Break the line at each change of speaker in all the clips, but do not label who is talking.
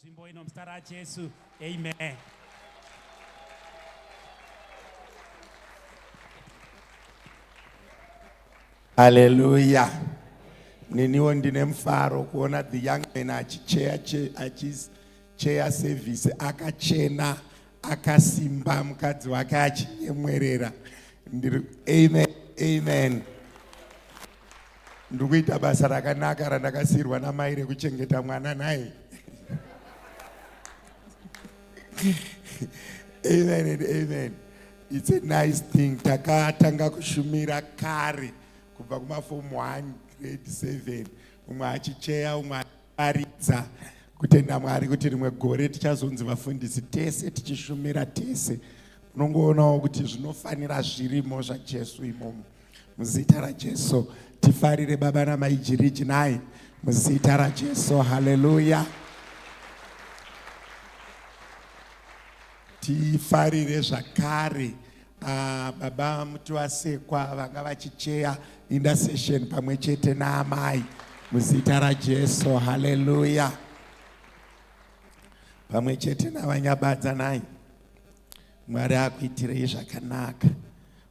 panzvimbo inomuzita raJesu. Amen.
Hallelujah. Niniwo ndine mfaro kuona the young man achichair service akachena akasimba mukadzi wake achinyemwerera. Amen. Amen. Ndikuita basa rakanaka randakasirwa namai rekuchengeta mwana naye. Amen and amen. It's a nice thing. Takatanga kushumira kare kubva kumaform 1 grade 7 umwe achicheya umwe achiparidza kutenda Mwari kuti rimwe gore tichazonzi vafundisi tese tichishumira tese. Unongoonawo kuti zvinofanira zvirimo zvaJesu imomo. Muzita raJesu tifarire baba namai jiriji naye muzita raJesu. Hallelujah. Tifarire zvakare baba muti wasekwa vanga vachicheya intercession pamwe chete naamai muzita raJesu. Hallelujah. Pamwe chete navanyabadza naye Mwari akuitirei zvakanaka.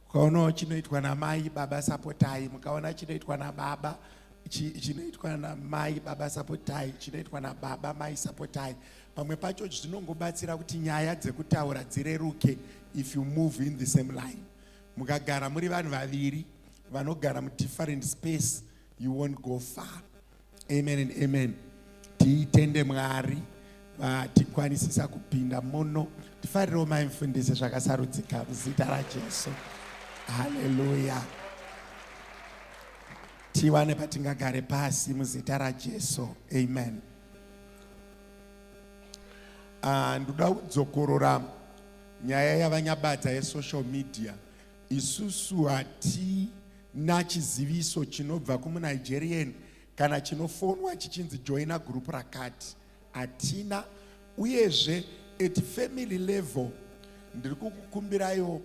Ukaonawo chinoitwa namai baba sapotai, mukaona chinoitwa nababa chinoitwa namai baba sapotai, chinoitwa nababa mai sapotai. Pamwe pacho zvinongobatsira kuti nyaya dzekutaura dzireruke if you move in the same line. Mukagara muri vanhu vaviri vanogara mu different space, you won't go far. Amen and amen. Tiitende Mwari tikwanisisa kupinda muno. Tifarirewo mai mufundisi zvakasarudzika muzita raJesu. Hallelujah. Tiwane patingagare pasi muzita raJesu. Amen. Ndoda kudzokorora nyaya yavanyabadza yesocial media. Isusu hatina chiziviso chinobva kumunigerian kana chinofonwa chichinzi joina group rakati. Hatina. Uyezve at family level ndiri kukukumbirayo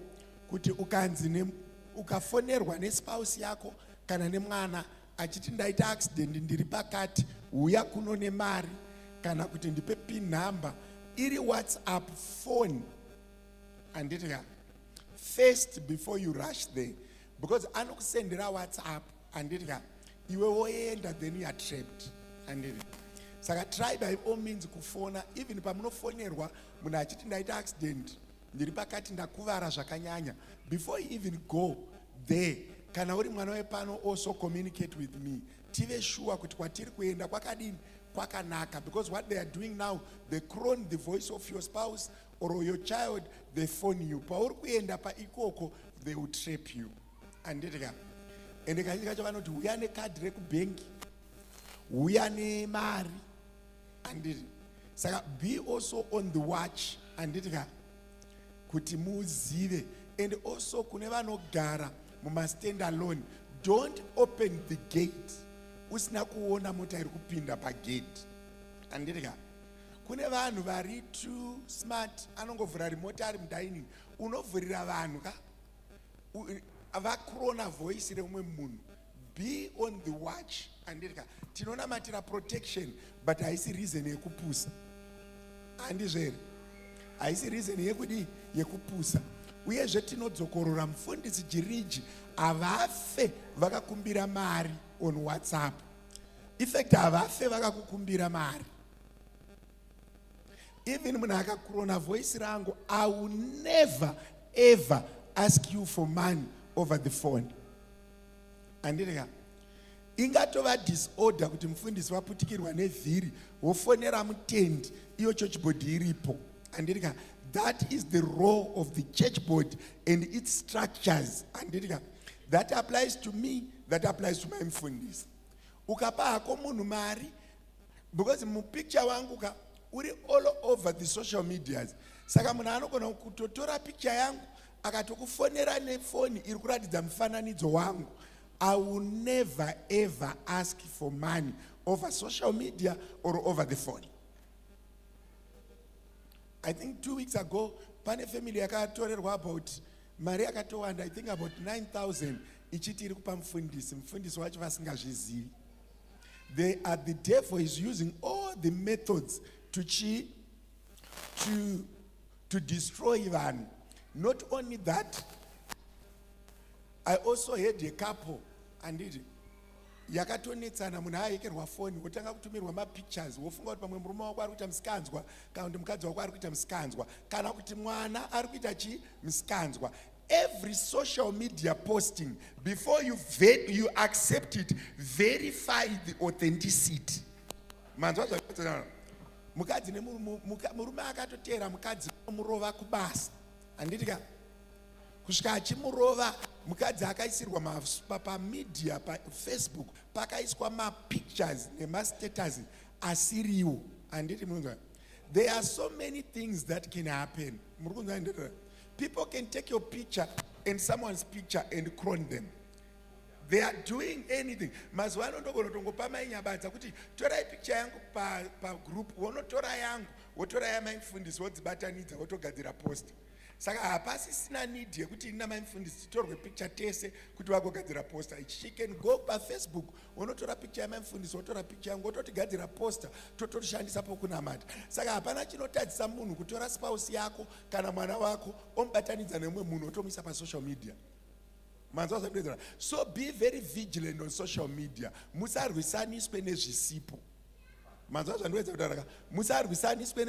kuti ukanzi ukafonerwa nespouse yako kana nemwana achiti ndaita accident ndiri pakati uya kuno nemari kana kuti ndipe pin number iri WhatsApp phone anditi first before you rush there, because anokusendera WhatsApp anditi iwe woenda then you are trapped anditi. Saka try by all means kufona, even pamunofonerwa munhu achiti ndaita accident ndiri pakati ndakuvara zvakanyanya, before you even go there, kana uri mwana wepano also communicate with me. Tive sure kuti kwatiri kuenda kwakadini kwakanaka, because what they are doing now, they clone the voice of your spouse or your child, they phone you. Pauri kuenda pa ikoko, they will trap you. Anditi ende kazhinji kacho vanoti uya nekadhi rekubengi, uya nemari. Anditi saka be also on the watch anditi kuti muzive. And also kune vanogara mumastand alone, don't open the gate usina kuona mota iri kupinda pagate. Anditi kune vanhu vari too smart, anongovhura remote ari mudining, unovhurira vanhu vakrona voice remumwe munhu. Be on the watch. Anditi tinonamatira protection but haisi reason yekupusa. Handizvere? Haisi reason yekudi yekupusa. Uyezve tinodzokorora mufundisi jiriji havafe vakakumbira mari on WhatsApp. In fact havafe vakakukumbira mari. Even munhu akakrona voice rangu, I will never ever ask you for money over the phone. Anditi ingatova disorder kuti mufundisi waputikirwa nevhiri wofonera mutendi iyo church board iripo. Anditi that is the role of the church board and its structures. Anditi that applies to me, that applies to my mufundisi. Ukapa hako munhu mari, because mupicture wangu uri all over the social medias, saka munhu anogona kutotora picture yangu akatokufonera nefoni iri kuratidza mufananidzo wangu. I will never ever ask for money over social media or over the phone. I think 2 weeks ago, pane family yakatorerwa about mari yakatowanda, I think about 9,000 ichiti iri kupa mufundisi wacho vasingazvizivi. The devil is using all the methods to destroy vanhu. Not only that, I also had a couple anditi yakatonetsana, munhu ayekerwa foni wotanga kutumirwa mapictures wofunga kuti pamwe murume wako ari kuita musikanzwa kana kuti mukadzi wako ari kuita musikanzwa kana kuti mwana ari kuita musikanzwa. Every social media posting, before you accept it, verify the authenticity. Manzwa zvakatsaona mukadzi murume akatotera mukadzi murova kubasa anditi kusvika achimurova mukadzi akaisirwa pamedia pafacebook pakaiswa mapictures nemastatus asiriwo anditi munzwa. There are so many things that can happen. People can take your picture and someone's picture and clone them. They are doing anything. Mazuva ano ndogona kutongopa mainyabadza kuti torai picture yangu pagroup, wonotora yangu wotora yamaimufundisi wodzibatanidza wotogadzira post. Saka hapasisina need yekuti ina maimufundisi titorwe picture tese kuti vagogadzira poster. She can go pafacebook wonotora picture yamaimufundisi wotora picture yangu wototigadzira poster totorishandisa pokunamata. Saka hapana chinotadzisa munhu kutora spouse yako kana mwana wako omubatanidza nemumwe munhu otomuisa pasocial media. So be very vigilant on social media. Musarwisaniswe nezvisipo. Musarwisaniswe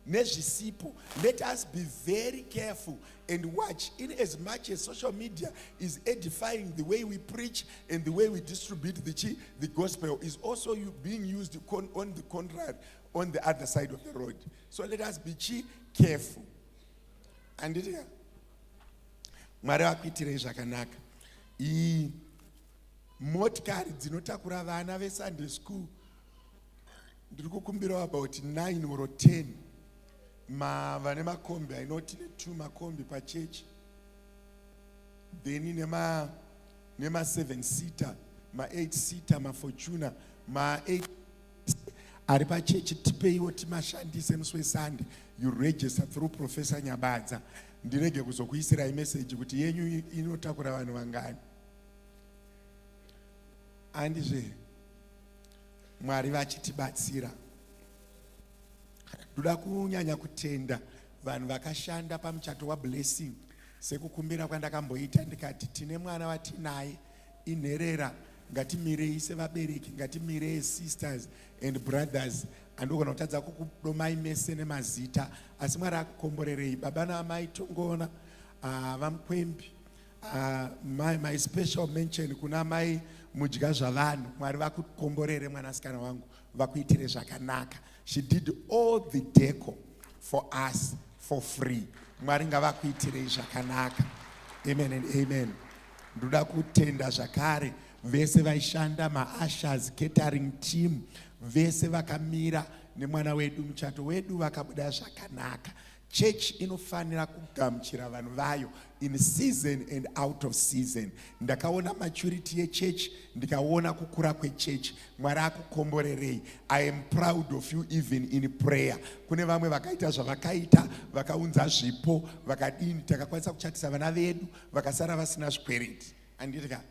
nezvisipo. Let us be very careful and watch. In as much as social media is edifying, the way we preach and the way we distribute the gospel is also being used on the contrary, on the other side of the road. So let us be careful. And it here. Mwari vakuitirei zvakanaka. Motikari dzinotakura vana vesunday school ndiri kukumbirawo about 9 or 10 vane makombi. I know tine 2 makombi pachechi, then nema 7-seater, ma 8-seater, mafortuna, ma 8 ari pachechi. Tipeiwo timashandise musi wesunday. You register through Professor Nyabadza. Ndirege kuzokuisirai message kuti yenyu inotakura vanhu vangani. Andizve Mwari vachitibatsira. Ndoda kunyanya kutenda vanhu vakashanda pamuchato wablessing sekukumbira kwandakamboita ndikati tine mwana watinaye inherera, ngatimirei sevabereki, ngatimirei sisters and brothers. Andogona kutadza kukudomai mese nemazita, asi Mwari akukomborerei baba naamai Tongona, vamukwembi, my special mention kuna mai mudya zvavanhu. Mwari vakukomborere mwanasikana wangu, vakuitire zvakanaka. She did all the deco for us for free. Mwari ngavakuitirei zvakanaka. Amen and amen. Ndoda kutenda zvakare vese vaishanda, maashers, catering team, vese vakamira nemwana wedu, muchato wedu vakabuda zvakanaka. Church inofanira kugamuchira vanhu vayo in season and out of season. Ndakaona maturity yechurch, ndikaona kukura kwechurch. Mwari akukomborerei. I am proud of you even in prayer. Kune vamwe vakaita zvavakaita, vakaunza zvipo, vakadini, takakwanisa kuchatisa vana vedu, vakasara vasina zvikwereti. Anditika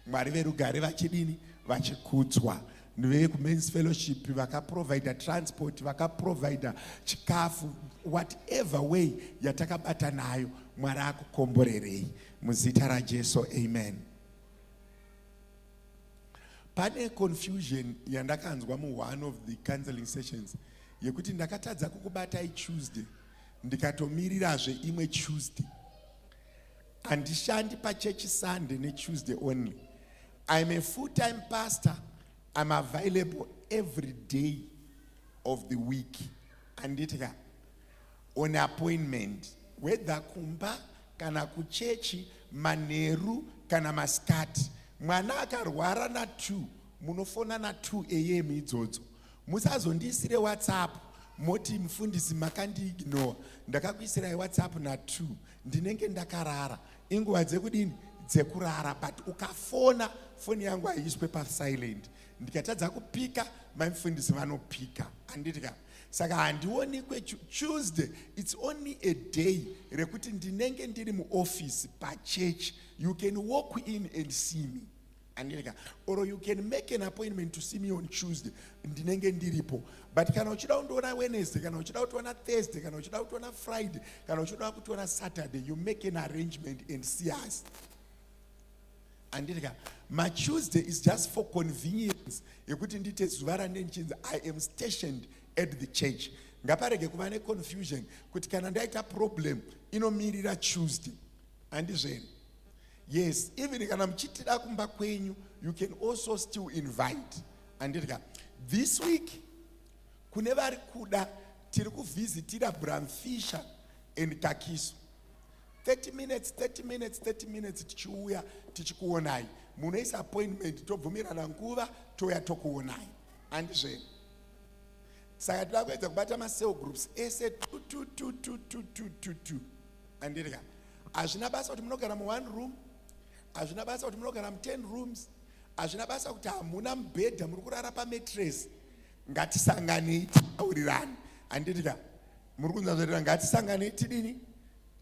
Mwari verugare vachidini, vachikudzwa. Vekumen's fellowship vakaprovide transport, vakaprovide chikafu, whatever way yatakabata nayo. Mwari akukomborerei muzita raJesu. Amen. Pane confusion yandakanzwa mu one of the counseling sessions yekuti ndakatadza kukubata Tuesday ndikatomirirazve imwe Tuesday. Handishandi pachechi Sunday ne Tuesday only. I'm a full-time pastor. I'm available every day of the week. Anditika on appointment, whether kumba kana kuchechi, maneru kana maskati. Mwana akarwara na 2, munofona na 2 AM idzodzo. Musazondisire WhatsApp moti mufundisi makandiignore. Ndakakuisirai WhatsApp na 2, ndinenge ndakarara. Inguva dzekudini dzekurara, but ukafona foni yangu haiswe pa silent. Ndikatadza kupika maimufundisi vanopika. Anditika saka handionikwe Tuesday. It's only a day rekuti ndinenge ndiri muoffice pa church. You can walk in and see me. Or you can make an appointment to see me on Tuesday ndinenge ndiripo, but kana uchida kundoona Wednesday, kana uchida kutoona Thursday, kana uchida kutoona Friday, kana uchida kutoona Saturday, you make an arrangement and see us. My Tuesday is just for convenience. Yekuti ndite zuva randenchinzi I am stationed at the church. Ngaparege kuva neconfusion kuti kana ndaita problem inomirira Tuesday. Andizveni? Yes, even kana muchitida kumba kwenyu, you can also still invite. Andika, this week, kune vari kuda tiri kuvhizitira Bram Fisher and Kakiso. 30 minutes, tichiuya, tichikuonai. Munoisa appointment, tobvumirana nguva, toya tokuonai. Andizveni? Saka tiri kuedza kubata ma-cell groups ese 2. Andika, hazvina basa kuti munogara mu1 room, hazvina basa kuti munogara mu10 rooms, hazvina basa kuti hamuna mubhedha muri kurara pametress. Ngatisanganei titaurirane. Anditika, muri kunzwa ngatisanganei tidini?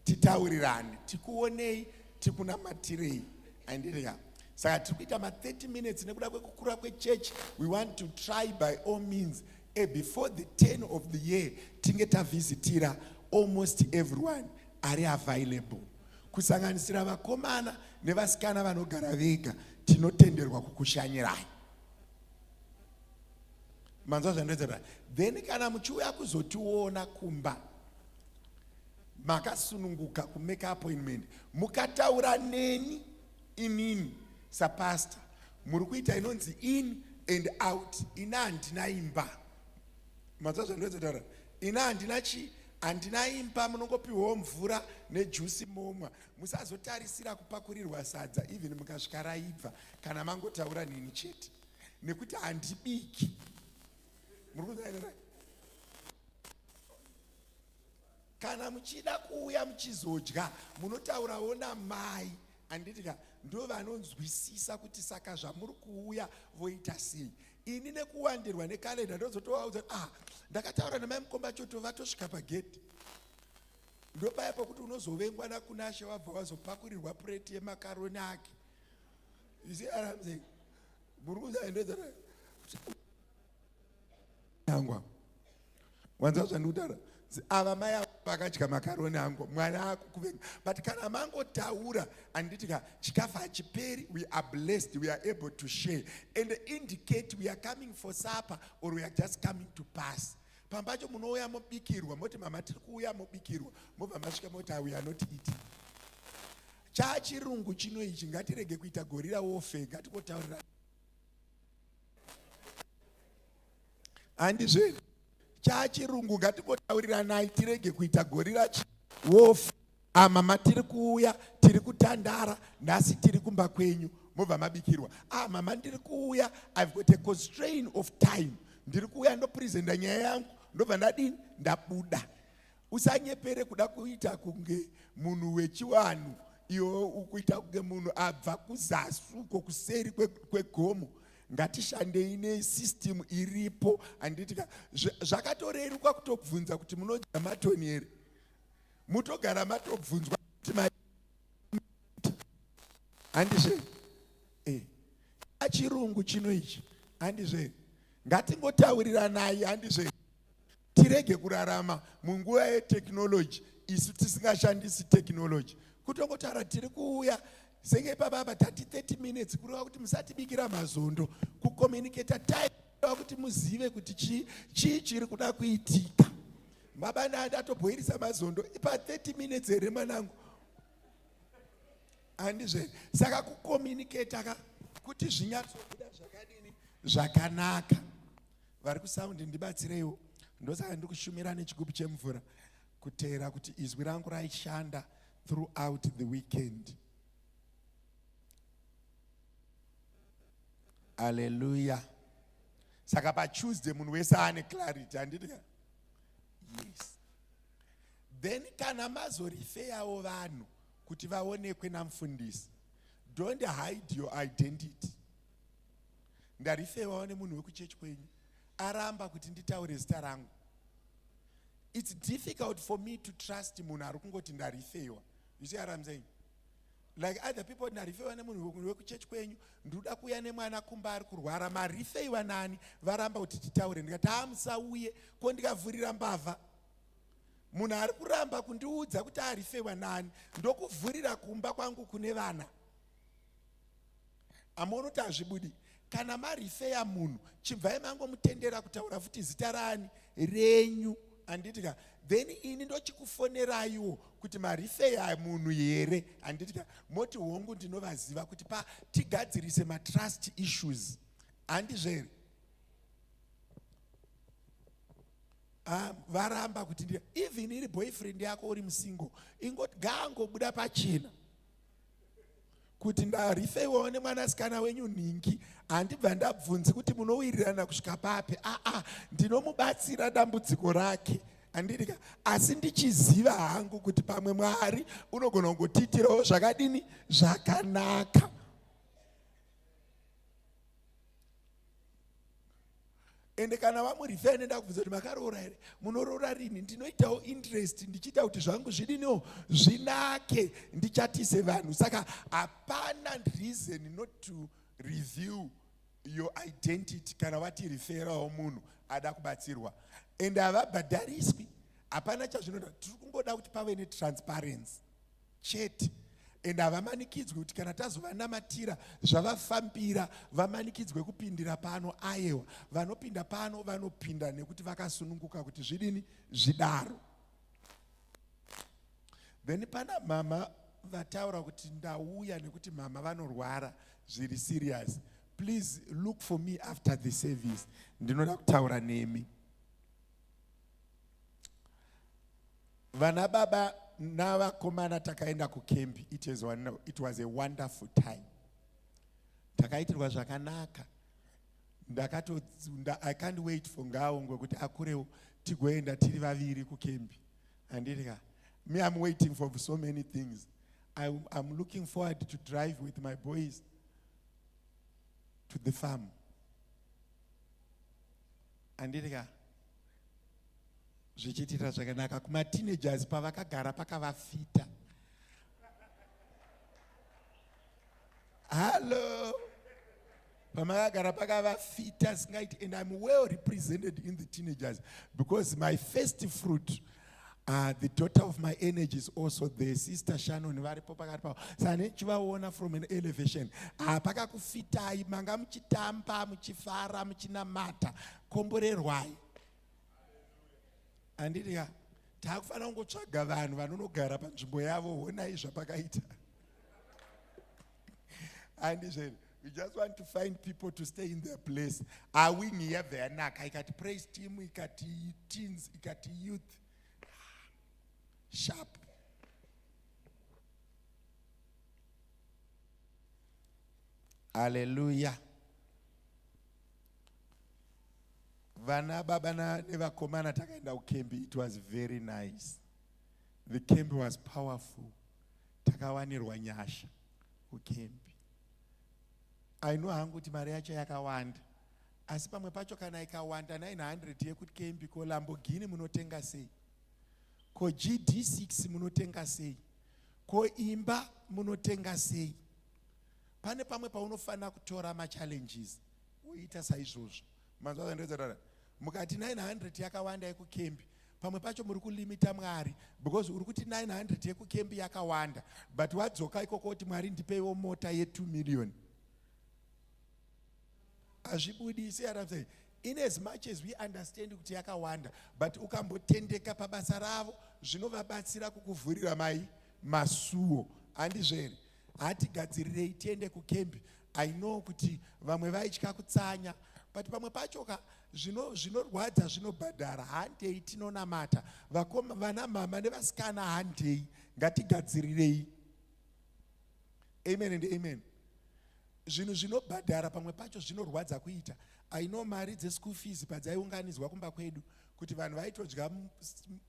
Titaurirane, tikuonei, tikunamatirei. Anditika, saka tiri kuita ma30 minutes nekuda kwekukura kwechurch. We want to try by all means before the 10 of the year tinge tavhizitira almost everyone ari available. Kusanganisira vakomana nevasikana vanogara vega, tinotenderwa kukushanyirai. Manzwa zvandinotaura. Then kana muchiuya kuzotiona kumba, makasununguka kumake appointment, mukataura neni inini sapastor, muri kuita inonzi in and out. Ina handina imba. Manzwa zvandinotaura. Ina handina chi? Handina imba, munongopiwawo mvura nejusi momwa. Musazotarisira kupakurirwa sadza even mukasvika raibva kana mangotaura nini chete. Nekuti handibiki. Kana muchida kuuya muchizodya, munotaurawo namai. Anditika, ndo vanonzwisisa kuti saka zvamuri kuuya voita sei. Ini nekuwandirwa nekalenda ndozotovaudza ndakataura namai mukomba choto vatosvika pagedhi. Ndo paya pokuti unozovengwa nakunashe wabva wazopakurirwa pureti yemakaroni ake. You see what I'm saying? Murukuza ndozara. Yangwa. Wanza zvandutaura. Ava mai vakadya makaroni angu, mwana ako kuvenga. But kana mangotaura anditika chikafu hachiperi, we are blessed, we are able to share and indicate we are coming for supper or we are just coming to pass. Pambacho munouya mobikirwa, moti mama tiri kuuya mobikirwa, mobva masvika moti we are not eating. Chachirungu chino ichi ngatirege kuita gorilla warfare, ngatingotaurira. Andizveni? Chachirungu ngatingotaurirana, tirege kuita gorilla warfare. Mama tiri kuuya, tiri kutandara, nhasi tiri kumba kwenyu, mobva mabikirwa. Mama ndiri kuuya, I've got a constraint of time. Ndiri kuuya ndopresenta nyaya yangu, ndobva ndadini? Ndabuda. Usanyepere kuda kuita kunge munhu wechiwanhu, iwo ukuita kunge munhu abva kuzasi uko kuseri kwegomo. Ngatishandei nesystem iripo. Anditika zvakatoreruka kutobvunza kuti munodya matoni here. Mutogara matobvunzwa kuti handizve achirungu chino ichi. Handizve ngatingotauriranayi. Handizve tirege kurarama munguva yeteknoloji isu tisingashandisi teknoloji. Kutongotaura tiri kuuya senge papa 30 minutes kureva kuti musatibikira mazondo, kucommunicate time kuti muzive kuti chii chiri kuda kuitika. Baba ndatobhoirisa mazondo ipa 30 minutes here manangu. Handizve saka kucommunicate kuti zvinyatsobuda zvakadini zvakanaka. Vari kusaundi ndibatsireiwo. Ndosaka ndiri kushumira nechigubu chemvura kuteera kuti izwi rangu raishanda throughout the weekend. Hallelujah. Saka pa Tuesday munhu wese ane clarity. Handidika? Yes. Then kana mazorifeyawo vanhu kuti vaonekwe namufundisi, don't hide your identity. Ndarifeyawo nemunhu wekuchechi kwenyu aramba kuti nditaure zita rangu. It's difficult for me to trust munhu ari kungoti ndarifewa. You see what I'm saying? like other people, narifeiwa nemunhu wekuchechi kwenyu, ndoda kuuya nemwana kumba ari kurwara, marifeiwa nani, varamba kuti titaure. Ndikati musauye, ko ndikavhurira mbavha. Munhu ari kuramba kundiudza kuti arifeiwa nani, ndokuvhurira kumba kwangu kune vana. Amaona kuti hazvibudi. Kana marifeya munhu, chibvai mangomutendera kutaura futi zita rani renyu, anditika then ini ndochikufoneraiwo kuti marifeya munhu here, anditika moti hongu ndinovaziva kuti tigadzirise matrust issues, handizvere. Varamba kuti even iri boyfriend yako uri musingle, ingoti gaangobuda pachena kuti ndarifeiwawo nemwanasikana wenyu nhingi, handibva ndabvunzi kuti munowirirana kusvika papi. Ndinomubatsira dambudziko rake, handidika, asi ndichiziva hangu kuti pamwe Mwari unogona kungotitirawo zvakadini, zvakanaka. Ende kana vamurifeya nenda kubvunza kuti makaroora here, munoroora rini, ndinoitawo interest ndichiita kuti zvangu zvidiniwo zvinake, ndichatise vanhu. Saka hapana reason not to review your identity kana vatiriferawo munhu ada kubatsirwa. Ende havabhadhariswi, hapana chazvinoda, tiri kungoda kuti pave netransparency chete. Ende havamanikidzwe kuti kana tazovanamatira zvavafambira vamanikidzwe kupindira pano. Ayewa, vanopinda pano vanopinda nekuti vakasununguka kuti zvidini, zvidaro. Then pana mama vataura kuti ndauya nekuti mama vanorwara zviri serious. Please look for me after the service. Ndinoda kutaura nemi. Vana baba navakomana takaenda kukembi. It was a wonderful time. Takaitirwa zvakanaka. I can't wait for Ngaongo kuti akurewo tigoenda tiri vaviri kukembi. And me, I'm waiting for so many things. I'm looking forward to drive with my boys to the farm. And zvichitira zvakanaka kuma teenagers pavakagara pakavafita. Hello. Pamakagara pakavafita singaiti, and I'm well represented in the teenagers because my first fruit, the daughter of my energy, is also the sister Shannon. Chivaona from an elevation. Pakakufitai manga muchitamba muchifara muchinamata komborerwai. Andiriya takufana kungotsvaga vanhu vanonogara panzvimbo yavo, honai zvapakaita. Andizveni, we just want to find people to stay in their place. Awingi yabva yanaka, ikati praise team, ikati teens, ikati youth. Sharp. Hallelujah. Vana baba nevakomana takaenda kukembi. It was very nice. The camp was powerful. Takawanirwa nyasha kukembi. I know hangu kuti mari yacho yakawanda. Asi pamwe pacho kana ikawanda 900 yekuti kembi, ko Lamborghini munotenga sei? Ko GD6 munotenga sei? Ko imba munotenga sei? Pane pamwe paunofana kutora ma-challenges uita saizvozvo. Manzwa ndezarara. Mukati 900 yakawanda yekukembi, pamwe pacho muri kulimita Mwari because uri kuti 900 yekukembi yakawanda, but wadzoka ikoko kuti Mwari ndipeiwo mota ye2 million. Azvibudisi arabse. In as much as we understand kuti yakawanda, but ukambotendeka pabasa ravo zvinovabatsira kukuvhurira masuo. Handizvere, hatigadzirirei tiende kukembi. I know kuti vamwe vaitya kutsanya, but pamwe pachoka zvinorwadza zvinobhadhara. Handei tinonamata vana mama nevasikana, handei ngatigadzirirei. Amen and amen. Zvinhu zvinobhadhara pamwe pacho zvinorwadza kuita. I know mari dzeschool fees padzaiunganidzwa kumba kwedu kuti vanhu vaitodya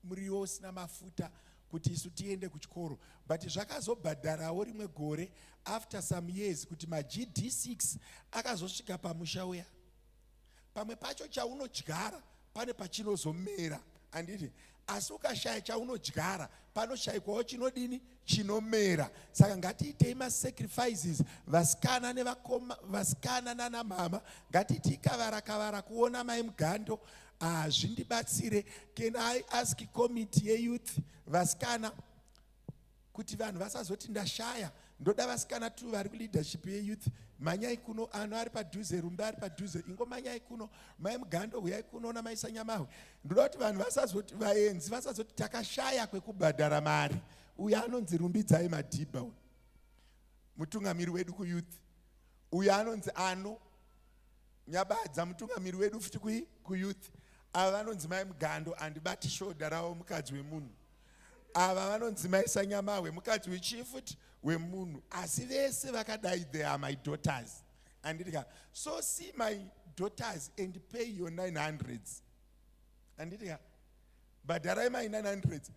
muriwo usina mafuta kuti isu tiende kuchikoro, but zvakazobhadharawo rimwe gore after some years kuti ma-GD6 akazosvika pamusha uya. Pamwe pacho chaunodyara pane pachinozomera. handiti. Asi ukashaya chaunodyara panoshayikwawo chinodini, chinomera. Saka ngatiitei masacrifices, vasikana vasikana nana mama, ngatiiti kavara kuona mai mugando. Zvindibatsire. Can I ask committee yeyouth vasikana kuti vanhu vasazoti ndashaya, ndoda vasikana tu vari kuleadership yeyouth, manyai kuno, ano ari padhuze, rumbe ari padhuze, ingomanyai kuno, mai mugando huyai kuno namaisa nyamahwe. Ndoda kuti vanhu vasazoti, vaenzi vasazoti takashaya kwekubhadhara mari. Uyu anonzi rumbidzai madhibha, mutungamiri wedu kuyouth. Uyu anonzi ano nyabadza, mutungamiri wedu futi kuyouth. Ava vanonzi mai mugando andibati shoda ravo mukadzi wemunhu. Ava vanonzi mai sanyamahwe mukadzi wechifuti wemunhu. Asi vese vakadai, they are my daughters. Andika, so see my daughters and pay your 900s. Andika, bhadharai mai 900s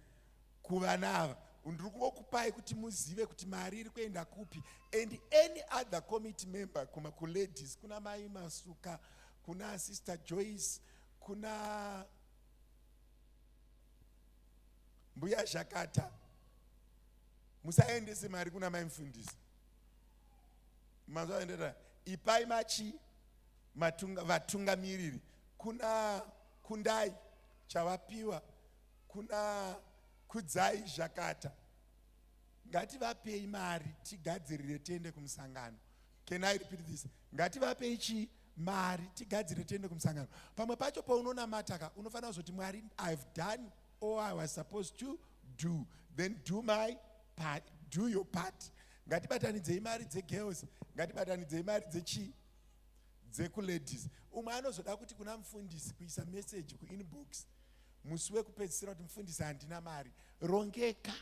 kuvana ava. Ndiri kungokupai kuti muzive kuti mari iri kuenda kupi. And any other committee member, kuladies, kuna mai Masuka, kuna sister Joyce, kuna mbuya Shakata, musaendese mari kuna mai mufundisi. Mazoendera ipai machi vatungamiriri. Kuna Kundai chavapiwa, kuna Kudzai Shakata. Ngativapei mari tigadzirire tiende kumusangano. Can I repeat this? Ngativapei chi mari tigadzirire tiende kumusangano. Pamwe pacho paunoona mataka unofanira kuzoti Mwari, I've done all I was supposed to do. Then do my part, do your part. Ngatibatanidzei mari dzegirls, ngatibatanidzei mari dzekuladies. Umwe anozoda kuti kuna mufundisi kuisa message kuinbox, musi wekupedzisira kuti mufundisi handina mari. Rongeka.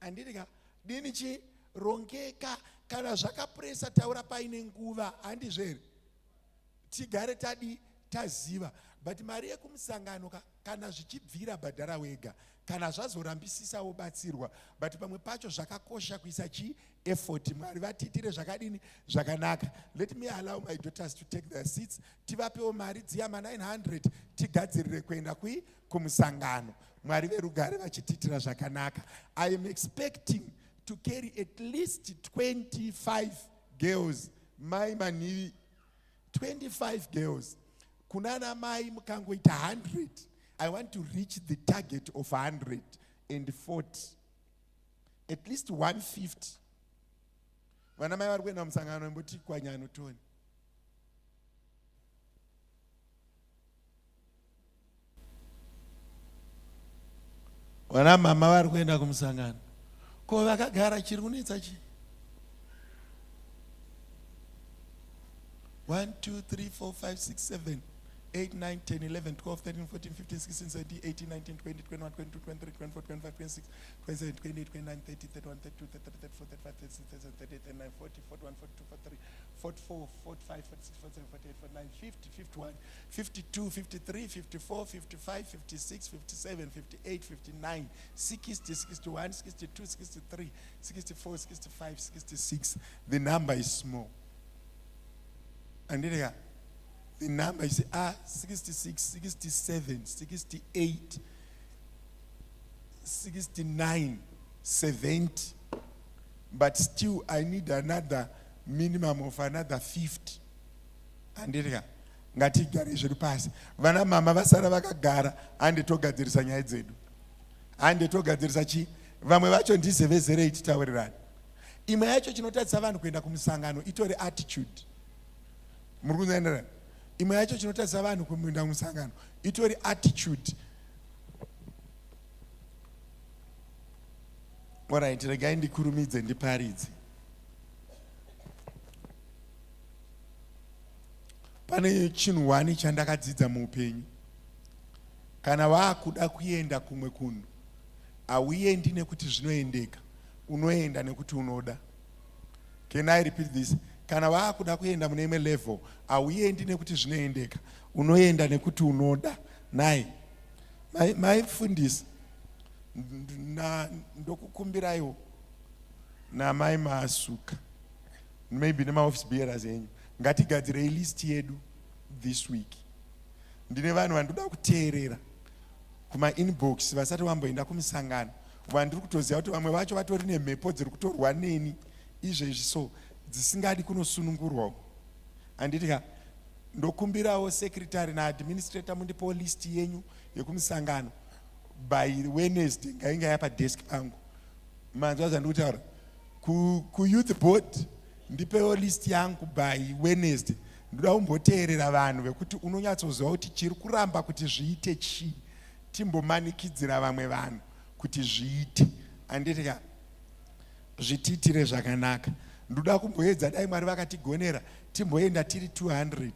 Andidika dini chi rongeka. Kana zvakapresa taura paine nguva, handizvere tigare taziva. But mari yekumusangano kana zvichibvira bhadhara wega, kana zvazorambisisa wobatsirwa. But pamwe pacho zvakakosha kuisa effort. Mwari vatitire zvakadini zvakanaka. Let me allow my daughters to take their seats. Tivapewo mari dziya 900 tigadzirire kuenda kumusangano. Mwari verugare vachititira zvakanaka. I am expecting to carry at least 25 girls. Mai manhivi 25 girls. Kunana mai mukangoita 100. I want to reach the target of 140. At least 150. Vana mai vari kuenda musangano mboti kwanyano toni. Vana mama vari kuenda kumusangano. Ko vakagara chiri kunetsa chi? 1, 2, 3, 4, 5, 6, 7, 8, 9, 10, 11, 12, 13, 14, 15, 16, 17, 18, 19, 20, 21, 22, 23, 24, 25, 26, 27, 28, 29, 30, 31, 32, 33, 34, 35, 36, 37, 38, 39, 40, 41, 42, 43, 44, 45, 46, 47, 48, 49, 50, 51, 52, 53, 54, 55, 56, 57, 58, 59, 60, 61, 62, 63, 64, 65, 66. The number is small. And then the number is 66, 67, 68, 69, 70. But still, I need another minimum of another 50. And then ngatigare zviri pasi. Vana mama vasara vakagara ande togadzirisa nyaya dzedu. Ande togadzirisa chi? Vamwe vacho ndise vezere ichitaurirana. Imwe yacho chinotadzisa vanhu kuenda kumusangano itori attitude. Murukunyandara. Imwe yacho chinotadzisa vanhu kuenda kumusangano itori attitude. Alright, regai ndikurumidze ndiparidze. Pane chinhu wani chandakadzidza muupenyu. Kana waakuda kuenda kumwe kunhu, auendi nekuti zvinoendeka, unoenda nekuti unoda. Can I repeat this? Kana waakuda kuenda mune imwe level, auendi nekuti zvinoendeka, unoenda nekuti unoda. Nai maifundisi ndokukumbiraiwo namai Masuka, maybe nemaoffice bearers enyu, ngatigadzirei list yedu this week. Ndine vanhu vanoda kuteerera. Uye munoziva kuti kana muchienda kumwe kunhu, munoenda nekuti munoda. Kana waakuda kuenda mune imwe level, auendi nekuti zvinoendeka, unoenda nekuti unoda. Mai Masuka ndokukumbiraiwo namai Masuka, maybe nemaoffice bearers enyu, ngatigadzirei list yedu this week. kuma-inbox vasati vamboenda kumusangano. Vandiri kutoziva kuti vamwe vacho vatori nemhepo dziri kutorwa neni izvezvi, so dzisingadi kunosunungurwawo. Handiti ka ndokumbirawo secretary naadministrator mundipo list yenyu yekumusangano by Wednesday ngainga yapa desk pangu. Manzwa zvandikutaura ku-youth board ndipewo list yangu by Wednesday. Ndoda kumboteerera vanhu vekuti unonyatsoziva kuti chiri kuramba kuti zviite chii, timbomanikidzira vamwe vanhu kuti zviite. Handiti ka zvitiitire zvakanaka. Ndoda kumboedza dai Mwari vakatigonera timboenda tiri 200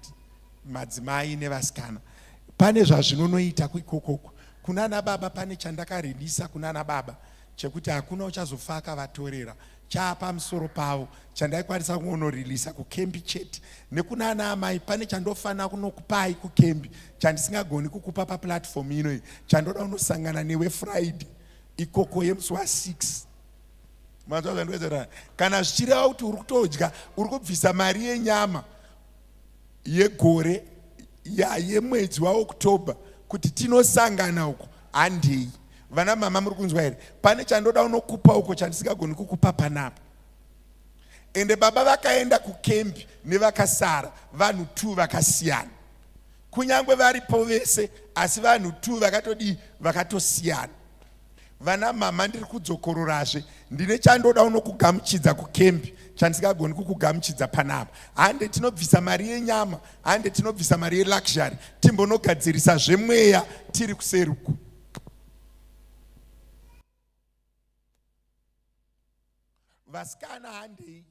madzimai nevasikana. Pane zvazvinonoita kwikokoko. Kunana baba pane chandakaridisa kunana baba chekuti hakuna uchazofa akavatorera, chaapamusoro pavo chandaikwanisa kunoririsa kukembi chete. Nekunana amai pane chandofana kunokupai kukembi chandisingagoni kukupa paplatform ino, chandoda unosangana newe Friday ikoko yemusi wa6. Manzwa zvandinoedzera. Kana zvichireva kuti uri kutodya, uri kubvisa mari yenyama yegore yemwedzi waOctober kuti tinosangana uko, handei. Vana mama muri kunzwa here? Pane chandoda unokupa uko chandisingagoni kukupa panapa. Ende baba vakaenda kukembi nevakasara vanhu 2 vakasiyana. Kunyangwe varipo vese asi vanhu 2 vakatodi vakatosiyana. Vana mama ndiri kudzokororazve, ndine chandoda unokugamuchidza kukembi chandisingagoni kukugamuchidza panapa. Hande tinobvisa mari yenyama, hande tinobvisa mari yeluxury, timbonogadzirisa zvemweya tiri kuseruku. Vasikana handei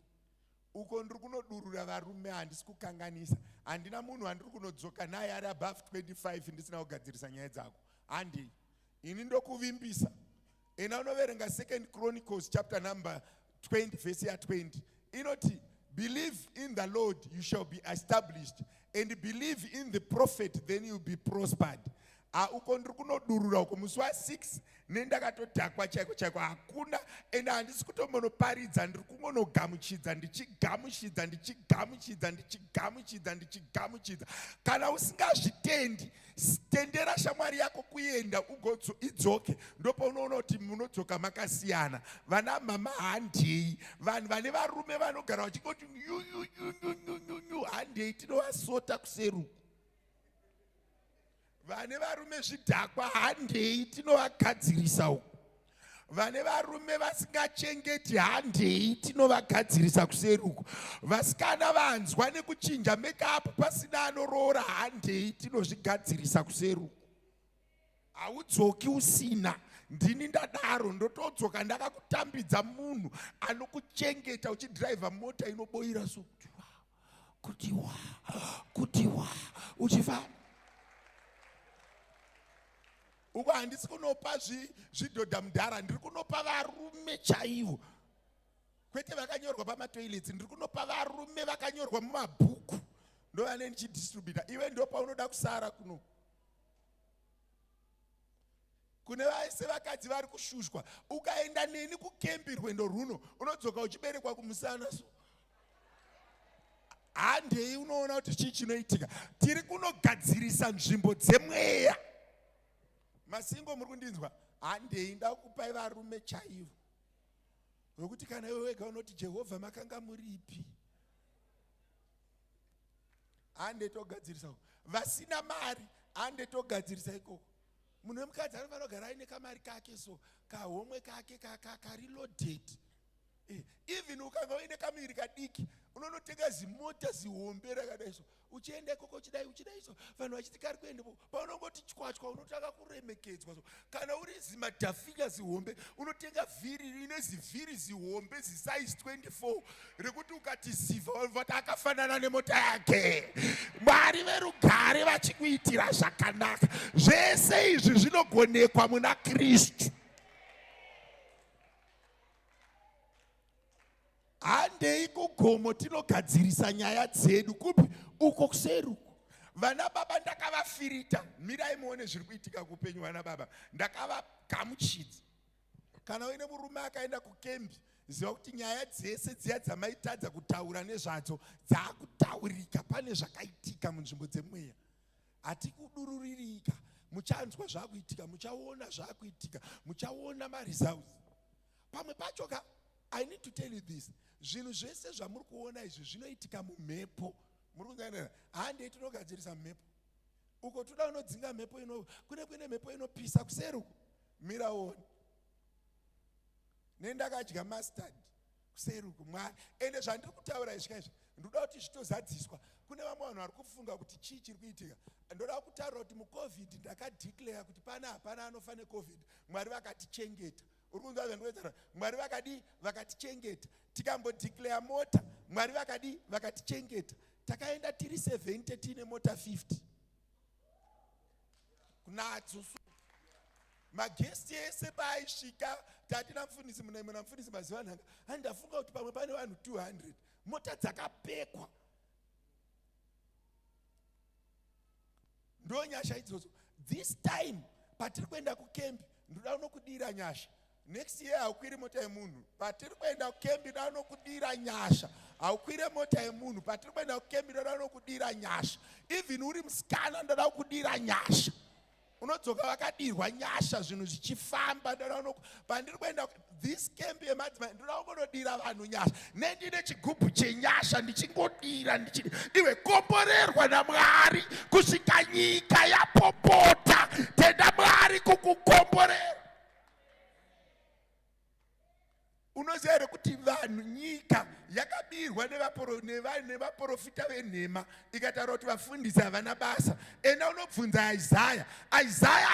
uko ndiri kunodurura varume, handisi kukanganisa. Handina munhu handiri kunodzoka naye ari above 25 ndisina kugadzirisa nyaya dzako. Handei. Ini ndokuvimbisa. Ena unoverenga 2 Chronicles chapter number 20 verse ya 20. Inoti, believe in the Lord you shall be established, and believe in the prophet then you will be prospered. Uko ndiri kunodurura uko musi wa6 nendakatodhakwa chaiko chaiko, hakuna. Ende handisi kutombonoparidza, ndiri kungonogamuchidza ndichigamuchidza ndichigamuchidza ndichigamuchidza ndichigamuchidza. Kana usingazvitendi, tendera shamwari yako kuenda idzoke, ndopaunoona kuti munodzoka makasiyana. Vana mama handei, vanhu vane varume vanogara vachingoti handei, tinovasota kuseruku. Vane varume zvidhakwa handei, tinovagadzirisa uko. Vane varume vasingachengeti handei, tinovagadzirisa kuseruku. Vasikana vanzwa nekuchinja makeup pasina anoroora handei, tinozvigadzirisa kuseruku. Haudzoki usina. Ndini ndadaro ndotodzoka ndakakutambidza munhu anokuchengeta uchidhiraivha mota inoboira so kuti wa uchifana. Uko handisi kunopa zvidhodha mudhara, ndiri kunopa varume chaivo. Kwete vakanyorwa pamatoilets, ndiri kunopa varume vakanyorwa mumabhuku. Ndo vane ndichidistributa. Iwe ndo paunoda kusara kuno. Kune vaise vakadzi vari kushushwa. Ukaenda neni kukembi rwendo runo, unodzoka uchiberekwa kumusana so. Handei unoona kuti chii chinoitika. Tiri kunogadzirisa nzvimbo dzemweya. Masingo muri kundinzwa? Handei ndakupai varume chaivo. Nokuti kana iwe wega unoti Jehovha makanga muripi. Hande togadzirisa. Vasina mari, hande togadzirisa ikoko. Munhu wemukadzi anofanira kugara aine kamari kake so, kahomwe kake kareloaded. Even ukanga uine kamiri kadiki, unonotenga zimota zihombe rakadai so. Uchienda ikoko uchidai so, vanhu vachiti kari kuendepo, paunongoti chwachwa unotanga kuremekedzwa so. Kana uri zimadhafiga zihombe, unotenga vhiri rine zivhiri zihombe zisize 24, rekuti ukati ziva vati akafanana nemota yake. Mwari verugare vachikuitira zvakanaka. Zvese izvi zvinogonekwa muna Kristu. Handei kugomo tinogadzirisa nyaya dzedu kupi uko kuseruku. Vana baba ndakavafirita, mirai muone zviri kuitika kupenyu vana baba. Ndakavagamuchidza. Kana uine murume akaenda kukembi, ziva kuti nyaya dzese dziya dzamaitadza kutaura nezvadzo dzakutaurika. Pane zvakaitika munzvimbo dzemweya. Hatikudururirika muchanzwa zvakuitika, muchaona zvakuitika, muchaona maresults. Pamwe pacho I need to tell you this, zvinhu zvese zvamuri kuona izvi zvinoitika mumhepo. Muri kunzana hande tinogadzirisa mhepo uko toda unodzinga mhepo kune mhepo inopisa kuseri uko, miraoni nendakadya mustard kuseri uko Mwari. Ende zvandiri kutaura izvi izvi ndoda kuti zvitozadziswa. Kune vamwe vanhu vari kufunga kuti chii chiri kuitika. Ndoda kutaura kuti mucovid ndakadeclare kuti hapana anofane covid. Mwari vakatichengeta. Uri kunzwa zvandinotaura? Mwari vakatichengeta. Tikambodeclare mota, Mwari vakatichengeta. Takaenda tiri 70 tine mota 50 kunadzo. Magesti ese paisvika tatina mufundisi mufundisi mazuva anhanga andafunga kuti pamwe pane vanhu 200 mota dzakapekwa. Ndo nyasha idzodzo. This time patiri kuenda kukembi ndoda unokudira nyasha. Next year haukwiri mota yemunhu. Patiri kuenda kukembi ndoda unokudira nyasha. Haukwire mota yemunhu. Patiri kuenda kukembi ndoda unokudira nyasha. Even uri musikana ndoda kudira nyasha. Unodzoka vakadirwa nyasha zvinhu zvichifamba. Pandiri kuenda this camp yemadzimai ndoda kungodira vanhu nyasha. Nendine chigubhu chenyasha ndichingodira iwe komborerwa naMwari kusvika nyika yapopota. Tenda Mwari kukukomborera. Unoziva here kuti vanhu nyika yakabirwa nevaprofita venhema ikataura kuti vafundisi havana basa. Enda unobvunza Isaya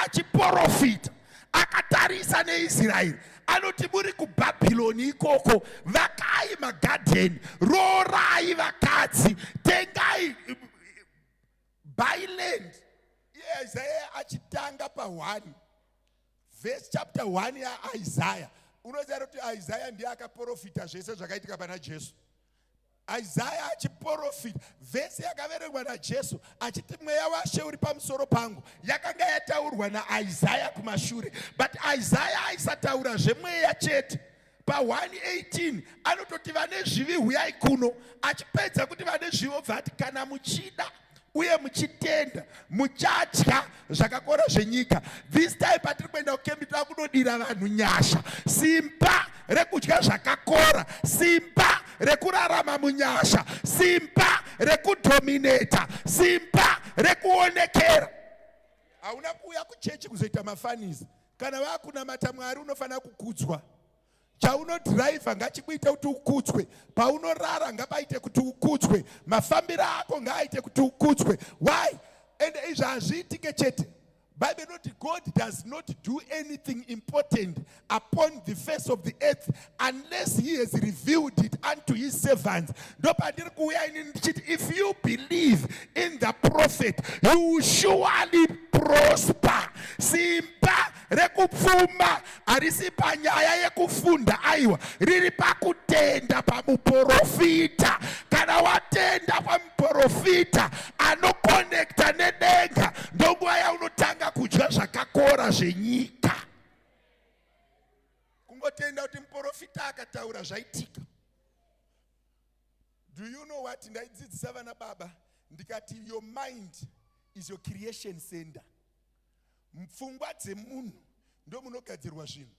achiprofita akatarisa neIsraeri anoti muri kuBhabhironi ikoko vakai magadheni, rorai vakadzi, tengai buy land. Isaiah achitanga pa1 verse chapter 1 yaIsaiah. Unoziva kuti Isaiah ndiye akaprofita zvese zvakaitika pana Jesu. Isaiah achiprofita vhesi yakaverengwa naJesu achiti mweya waShe uri pamusoro pangu yakanga yataurwa naIsaiah kumashure. But Isaiah aisataura zvemweya chete. Pa1:18 anototi vane zvivi huyai kuno. Achipedza kuti vane zvivi obva ati kana muchida uye muchitenda muchadya zvakakora zvenyika. This time patiri kuenda kukembi tava kunodira vanhu nyasha, simba rekudya zvakakora, simba rekurarama munyasha, simba rekudominata, simba rekuonekera. Hauna kuuya kuchechi kuzoita mafanisi. Kana vakunamata Mwari unofanira kukudzwa. Chaunodhiraivha ngachikuite kuti ukudzwe. Paunorara ngapaite kuti ukudzwe. Mafambiro ako ngaaite kuti ukudzwe. Why? And izvi hazviitike chete. Bible note God does not do anything important upon the face of the earth unless he has revealed it unto his servants. If you believe in the prophet, you will surely prosper. Simba rekupfuma harisi panyaya yekufunda aiwa riri pakutenda pamuprofita. Kana watenda pamuprofita anokonekta nedenga ndonguva yaunotanga kudya zvakakora zvenyika. Kungotenda kuti muprofita akataura zvaitika. Do you know what ndaidzidzisa vana baba ndikati your mind is your creation center. Mupfungwa dzemunhu ndo munogadzirwa zvinhu.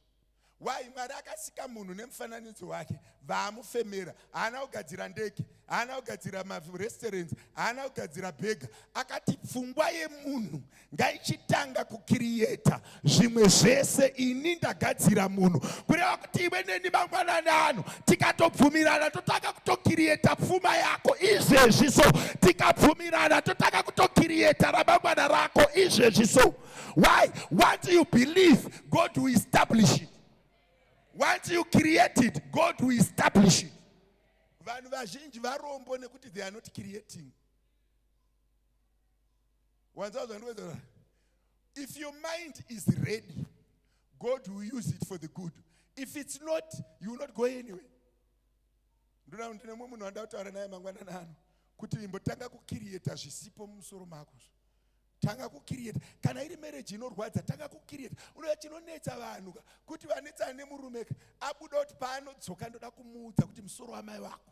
Why? Mwari akasika munhu nemufananidzo wake vaamufemera. Haana kugadzira ndege, haana kugadzira marestaurants, haana kugadzira bhega. Akati pfungwa yemunhu ngaichitanga kukirieta zvimwe zvese. Ini ndagadzira munhu kureva kuti iwe neni mangwanani ano tikatobvumirana totanga kutokirieta pfuma yako izvezvi so. Tikabvumirana totanga kutokirieta ramangwana rako izvezvi so. Why? Once you believe, God will establish it. Once you create it, God will establish it. Vanhu vazhinji varombo nekuti they are not creating. If your mind is ready, God will use it for the good. If it's not, you will not go anywhere. Ndona ndine munhu wanda kutaura naye mangwana nano kuti imbotanga kukirieta zvisipo mumusoro mako. Tanga kukirieta. Kana iri marriage inorwadza tanga kukirieta. Unoya chinonetsa vanhu kuti vanetsa nemurume abuda kuti paanodzoka ndoda kumuudza kuti musoro wamai wako.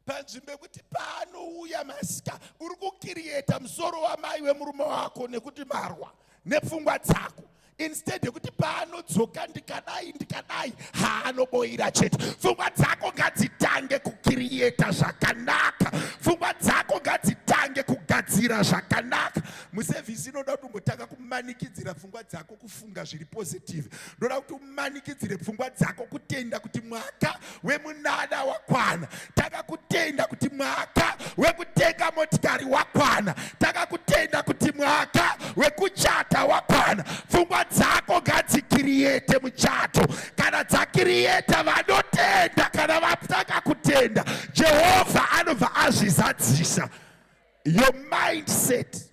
panzvimbo yekuti paanouya masika uri kukirieta musoro wamai wemurume wako nekuti marwa nepfungwa dzako. Instead yekuti paanodzoka ndikadai haanoboira chete. Pfungwa dzako ngadzitange kukirieta zvakanaka. Pfungwa dzako ngadzitange kugadzira zvakanaka. Musevhisi inoda kuti umbotanga kumanikidzira pfungwa dzako kufunga zviri positive. Ndoda kuti umanikidzire pfungwa dzako kutenda kuti mwaka wemunada wakwana. Taka kutenda kuti mwaka wekutenga motikari wakwana. Taka kutenda kuti mwaka wekuchata wakwana. Pfungwa dzako ngadzikiriete muchato. Kana dzakirieta vanotenda, kana vataka kutenda, Jehovha anobva azvizadzisa. Your mindset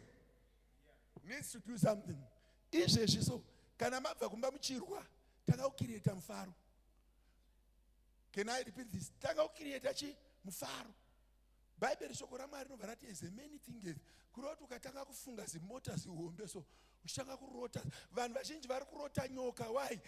needs to do something. Izvezvi so kana mabva kumba muchirwa tanga kukirieta mufaro. Can I repeat this? Tanga kukirieta chi mufaro. Bible shoko raMwari rinobva rati as many things. Kuroti ukatanga kufunga zimota zihombe so uchitanga kurota. Vanhu vazhinji vari kurota nyoka. Why?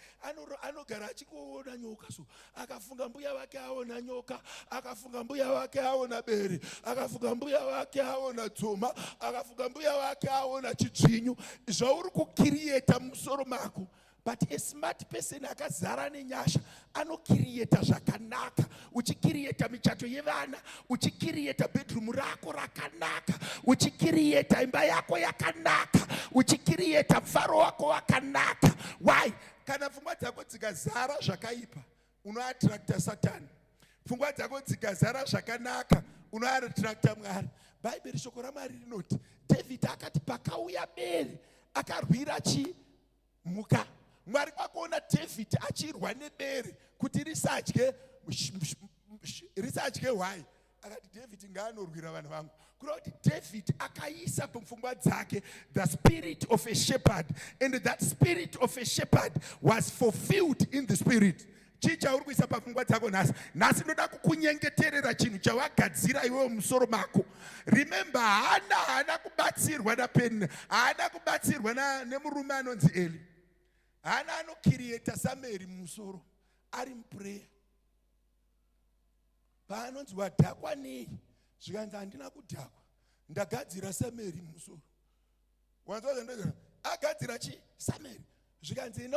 Anogara achikuona nyoka so akafunga mbuya wake aona nyoka, akafunga mbuya wake aona bere, akafunga mbuya wake aona dzoma, akafunga mbuya wake aona chidzvinyu. Zvauri kukirieta musoro mako. But a smart person akazara nenyasha anokirieta zvakanaka. Uchikirieta michato yevana, uchikirieta bedroom rako rakanaka, uchikirieta imba yako yakanaka, uchikirieta mfaro wako wakanaka. Why? Kana pfungwa dzako dzikazara zvakaipa, unoattracta Satan. Pfungwa dzako dzikazara zvakanaka, unoattracta Mwari. Bible shoko raMwari rinoti David akati pakauya bere akarwira mhuka. Mwari kwakuona David achirwa nebere kuti risadye why? Akati David ngaanorwira vanhu vangu. Kureva kuti David akaisa pfungwa dzake the spirit of a shepherd, and that spirit of a shepherd was fulfilled in the spirit. Chicha uri kuisa papfungwa dzako nhasi ndoda kukunyengeterera chinhu chawagadzira iwewe musoro mako. Remember, haana kubatsirwa naPenina, haana kubatsirwa nemurume anonzi Eli. Hana anokirieta Sameri mumusoro ari muprayer. Paanonzi wadhakwa nei? Zvikanzi handina kudhakwa, ndagadzira Sameri mumusoro. Wanzwa agadzira chi? Sameri. Zvikanzi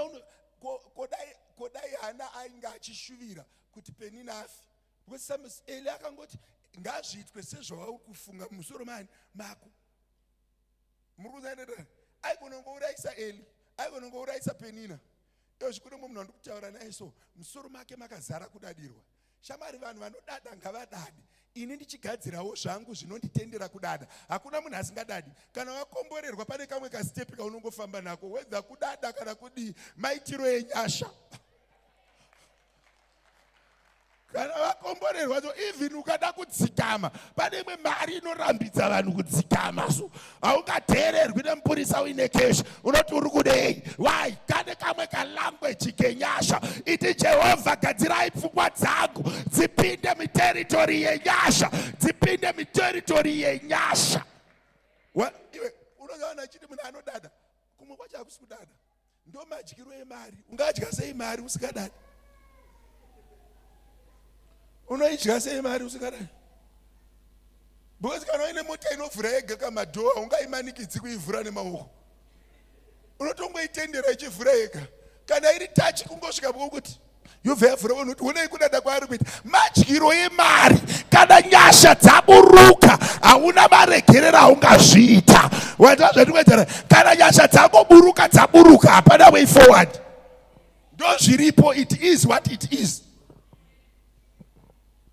kodai Hana ainge achishuvira kuti Penina afi. Because Eli akangoti ngazviitwe sezvauri kufunga mumusoro mako. Murikuzanira aigonongouraisa Eli, aigonongouraisa Penina. Zvikuru munhu andikutaura naye so musoro make makazara kudadirwa. Shamari vanhu vanodada ngavadadi. Ini ndichigadzirawo zvangu zvinonditendera kudada. Hakuna munhu asingadadi. Kana wakomborerwa pane kamwe kastepi kaunongofamba nako, wedza kudada kana kudi maitiro enyasha. Kana wakomborerwa so even ukada kudzikama, pane imwe mari inorambidza vanhu kudzikama so haungateererwi nemupurisa uine keshi, unoti uri kudei. Why? Kane kamwe kalanguage kenyasha. Iti Jehovha gadzirai pfungwa dzangu dzipinde muteritori yenyasha, dzipinde muteritori yenyasha. Iwe unoona chiti munhu anodada kumwe kwacho hakusi kudada, ndo madyiro emari. Ungadya sei mari usikadadi? Unoidya sei mari usikadadi? Because kana uine mota inovhura yega kamadhoa ungaimanikidzi kuivhura nemaoko, unotongoitendera ichivhura yega. Kana iri tachi kungosvika pokuti yobva yavhura unoti unei kudada kwaari kuita. Madyiro emari kana nyasha dzaburuka hauna maregerero aungazviita. Wanda zvatikuedzera, kana nyasha dzaburuka hapana way forward. Ndo zviripo, it is what it is.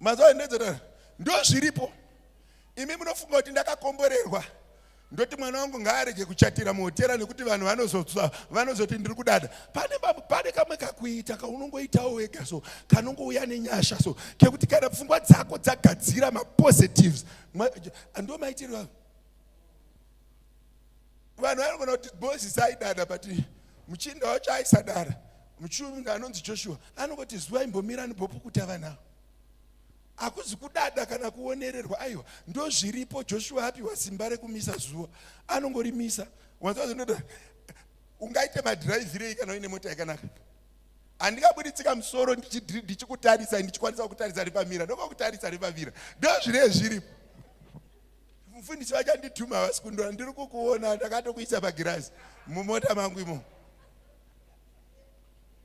Mazwa ndedzera ndo zviripo. Imi munofunga kuti ndakakomborerwa ndoti mwana wangu ngaarege kuchatira muhotera nekuti vanhu vanozoti ndiri kudada. Pane kamwe kakuita kaunongoitawo wega so kanongouya nenyasha so kekuti kana pfungwa dzako dzagadzira mapositives ndo maitirwa. Vanhu vanogona kuti Moses aidada but muchinda wacho aisadara. Muchumi anonzi Joshua anongoti zuva imbomira nibopukuta vanhu. Akuzi kudada kana kuonererwa. Aiwa ndo zviripo. Joshua apiwa simba rekumisa zuva, anongorimisa. Wanzwa zvinoda ungaite madhiraivhirei kana uine mota yakanaka? handingabuditsika musoro ndichikutarisa ndichikwanisa kutarisa ripamira ndokutarisa ripamira ndo zvine zviripo. Mufundisi vachandituma vasikundora ndiri kukuona ndakatokuisa pagirazi mumota mangu imo.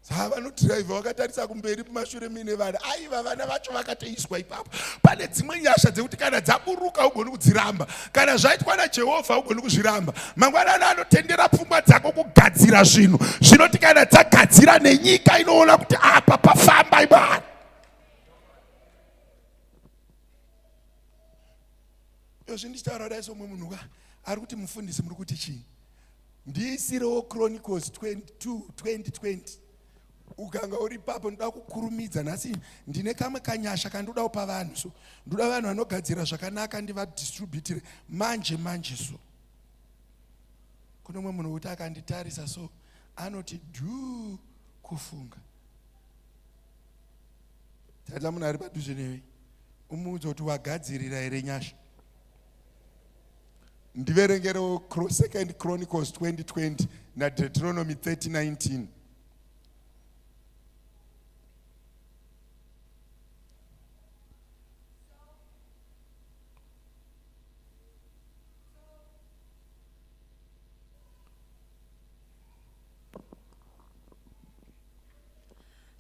Saka vanodhiraivha vakatarisa kumberi kumashure mine vana aiva vana vacho vakatoiswa ipapo. Pane dzimwe nyasha dzekuti kana dzaburuka ugoni kudziramba, kana zvaitwa naJehovha ugoni kuzviramba. Mangwanani anotendera pfungwa dzako kugadzira zvinhu zvinoti kana dzagadzira nenyika inoona kuti apa pafamba ibara. Yozvi ndichitaura dai somwe munhu ari kuti mufundisi muri kuti chii? Ndiisirewo Chronicles 22:20. Ukanga uri papo ndoda kukurumidza nhasi ndine kamwe kanyasha kandodawo pavanhu, so ndoda vanhu vanogadzira zvakanaka ndivadistributire manje so. Kune mumwe munhu kuti akanditarisa so anoti dhuu kufunga. Tata munhu ari padhuze newe umuudza kuti wagadzirira here nyasha. Ndiverengerewo 2 Chronicles 20:20 naDeuteronomy 30:19.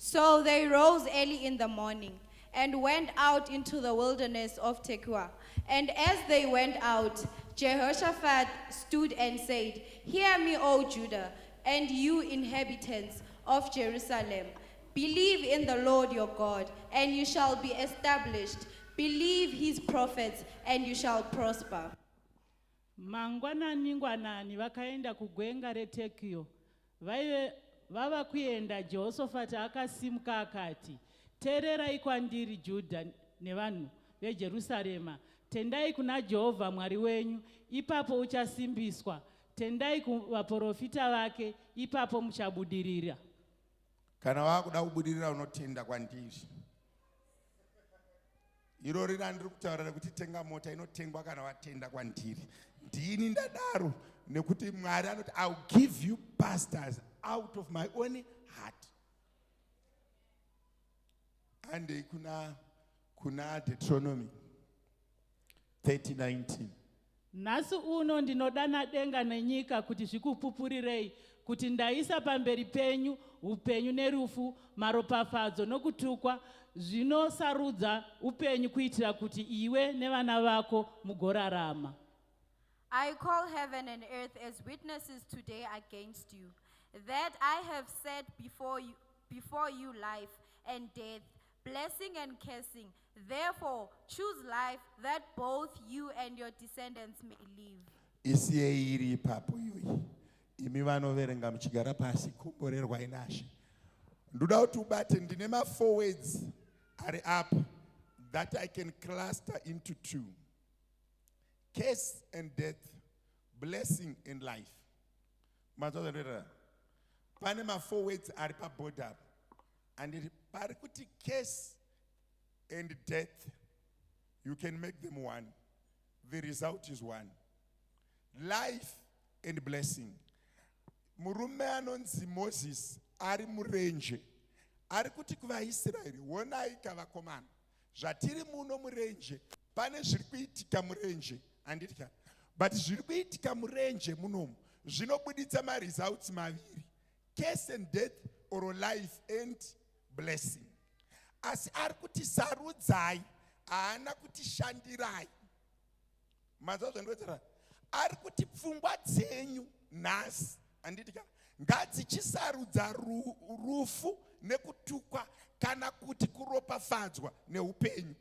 So they rose early in the morning and went out into the wilderness of Tekoa. And as they went out, Jehoshaphat stood and said, "Hear me, O Judah, and you inhabitants of Jerusalem. Believe in the Lord your God, and you shall be established. Believe his prophets, and you shall prosper."
Mangwanani vakaenda kugwenga reTekoa. Vava kuenda, Jehoshaphat akasimuka akati, "Teererai kwandiri Judha nevanhu veJerusarema. Tendai kuna Jehovha Mwari wenyu, ipapo uchasimbiswa. Tendai kuvaprofita vake, ipapo muchabudirira."
Kana wakuda kubudirira unotenda kwandiri. Iro rina ndiri kutaura kuti tenga mota inotengwa kana watenda kwandiri. Ndini ndadaro nekuti Mwari anoti I'll give you pastors out of my own heart. And kuna Deuteronomy 30:19.
Nhasi uno ndinodana denga nenyika kuti zvikupupurirei, kuti ndaisa pamberi penyu upenyu nerufu, maropafadzo nokutukwa, zvinosarudza upenyu kuitira kuti iwe nevana vako mugorarama.
I call heaven and earth as witnesses today against you, that I have set before you life and death, blessing and cursing. Therefore, choose life, that both you and your descendants may live.
Isiye iri ipapo iyoyi. Imi vanoverenga muchigara pasi kumborerwa inashe. Ndoda kuti ubate ndine ma4 words ari up that I can cluster into 2. Curse and death, blessing and life. Mazozerera. Pane ma4 words ari paboard up. And pari kuti curse and death, you can make them one. The result is one. Life and blessing. Murume anonzi Moses ari murenje. Ari kuti kuvaIsraeri, wonai kavakomana. Zvatiri muno murenje, pane zviri kuitika murenje. Anditika. But zviri kuitika murenje munomu, zvinobuditsa results maviri. Curse and death or life and blessing. Asi ari kuti sarudzai, haana kuti shandirai. Mazozvo ndinotaura. Ari kuti pfungwa dzenyu nhasi, anditika, ngadzichisarudza rufu nekutukwa kana kuti kuropafadzwa neupenyu.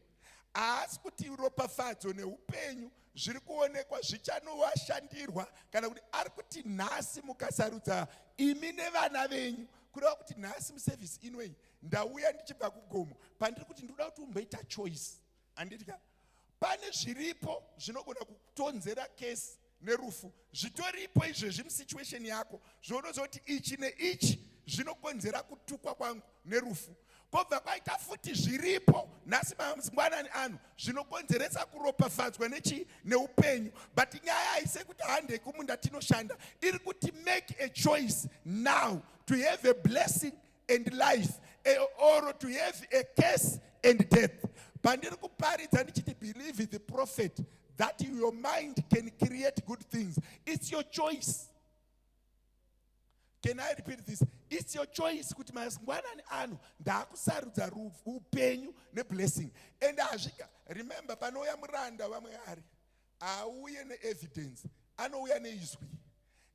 Asi kuti ropafadzo neupenyu zviri kuonekwa zvichanovashandirwa, kana kuti ari kuti nhasi mukasarudza imi nevana venyu, kureva kuti nhasi muservice inoi ndauya ndichibva kugomo pandiri kuti ndoda kuti umboita choice. Anditika, pane zviripo zvinogona kutonzera kesi nerufu, zvitoripo izvezvi musituation yako zvinozoita kuti ichi neichi zvinokonzera kutukwa kwangu nerufu. Kobva kwaita futi zviripo nhasi mangwanani anu zvinokonzeresa kuropafadzwa neupenyu. But nyaya haisi kuti hande kumunda tinoshanda, iri kuti make a choice now to have a blessing and life, or to have a curse and death. Pandiri kuparidza ndichiti believe the prophet that your mind can create good things. It's your choice. Can I repeat this? It's your choice. Kuti masingwanani anu ndakusarudza upenyu neblessing. And remember, panoya muranda wamwari auye neevidence, anouya neizwi.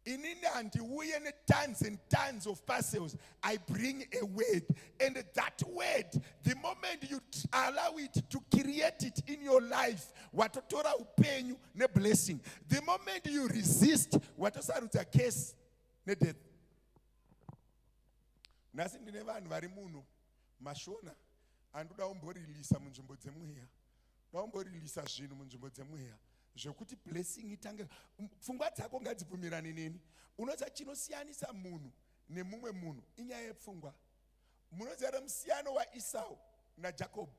Inini handiuye netons and tons of parcels. I bring a word, and that word, the moment you allow it to create it in your life, watotora upenyu neblessing. The moment you resist, watosarudza curse nedeath. Nasi ndine vanhu vari muno mashona andoda umborilisa munzvimbo dzemweya, ndaumborilisa zvinhu munzvimbo dzemweya zvekuti blessing itange. Pfungwa dzako ngadzibvumirane neni. Unoziva chinosiyanisa munhu nemumwe munhu inyaya yepfungwa. Munoziva musiyano waEsau naJacob.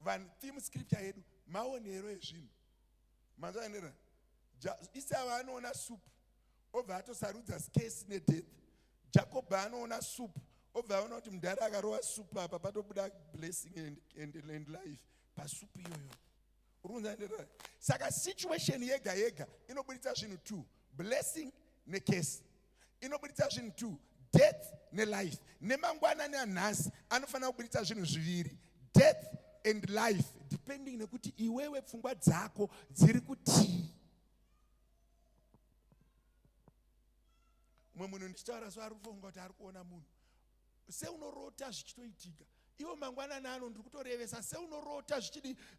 Van theme scripture yedu maonero ezvinhu. Manzvanira Esau anoona soup obva atosarudza curse nedeath. Jacob anoona soup obva aona kuti mudhara akarova soup apa patobuda blessing and life pasupu iyoyo. Saka situation yega yega inobuditsa zvinhu two, blessing necurse. Inobuditsa zvinhu two, death nelife. Nemangwana neanhasi anofanira kubuditsa zvinhu zviviri, death and life, depending nekuti iwewe pfungwa dzako dziri kuti. Mwe munhu ndichitaura so ari kufunga kuti ari kuona munhu seunorota zvichitoitika. Iwo mangwana nano ndiri kutorevesa seunorota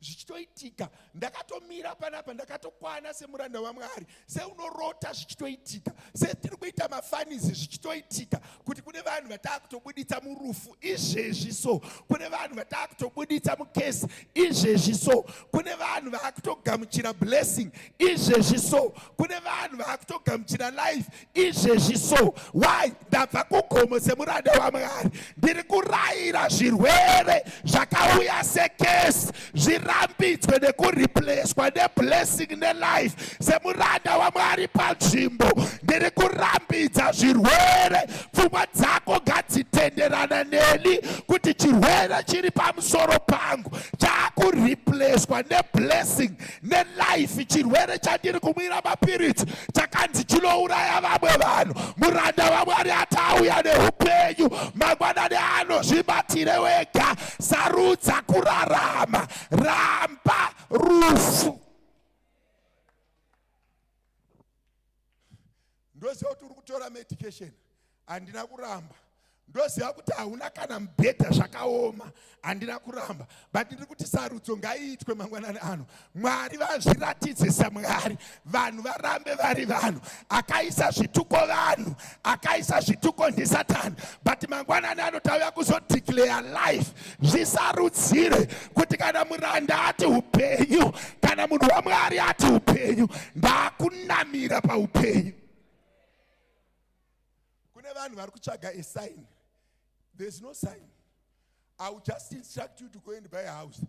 zvichitoitika. Ndakatomira panapa ndakatokwana semuranda waMwari. Seunorota zvichitoitika. Setiri kuita mafanizi zvichitoitika. Kuti kune vanhu vatakutobuditsa murufu izvezvi so. Kune vanhu vatakutobuditsa mukesi izvezvi so. Kune vanhu vakutogamuchira blessing izvezvi so. Kune vanhu vakutogamuchira life izvezvi so. Why? Ndabva kugomo semuranda waMwari. Ndiri kurayira zvirwere zvakauya sekesi zvirambidzwe nekureplacwa neblessing nelife. Semuranda waMwari panzvimbo ndiri kurambidza zvirwere. Pfungwa dzako ngadzitenderana neni kuti chirwere chiri pamusoro pangu chakureplacwa neblessing nelife. Chirwere chandiri kumwira mapiritsi chakanzi chinouraya vamwe vanhu. Muranda waMwari atauya neupenyu. Mangwanani anozvibatire wega. Sarudza kurarama, ramba rufu. Ndoziva kuti uri kutora medication, handina kuramba. Ndoziva kuti hauna kana mubhedha zvakaoma, handina kuramba. But ndiri kuti sarudzo ngaiitwe mangwanani ano. Mwari vazviratidze saMwari, vanhu varambe vari vanhu. Akaisa zvituko vanhu, akaisa zvituko ndiSatani. But mangwanani ano tauya kuzodeclare life. Zvisarudzire kuti kana muranda ati upenyu, kana munhu waMwari ati upenyu, ndakunamira paupenyu. Kune vanhu vari kutsvaga a sign. There's no sign. I will just instruct you to go and buy a house,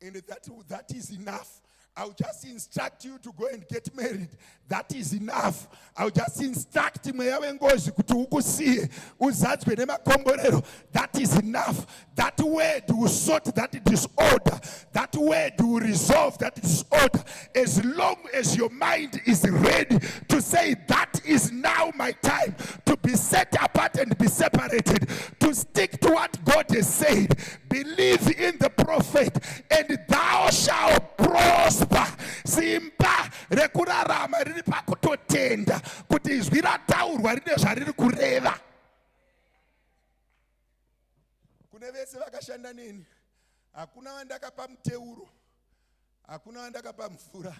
and that is enough. I will just instruct you to go and get married. That is enough. I will just instruct mweya wengozi kuti ukusiye uzadzwe nemakomborero. That is enough. That word will sort that disorder. That word will resolve that disorder. As long as your mind is ready to say that is now my time to be set apart and be separated, to stick to what God has said, believe in the prophet, and thou shalt prosper. Simba rekurarama riri pakutotenda kuti izwi rataurwa rine zvariri kureva. Kune vese vakashanda neni, hakuna wandakapa muteuro, hakuna wandakapa mvura.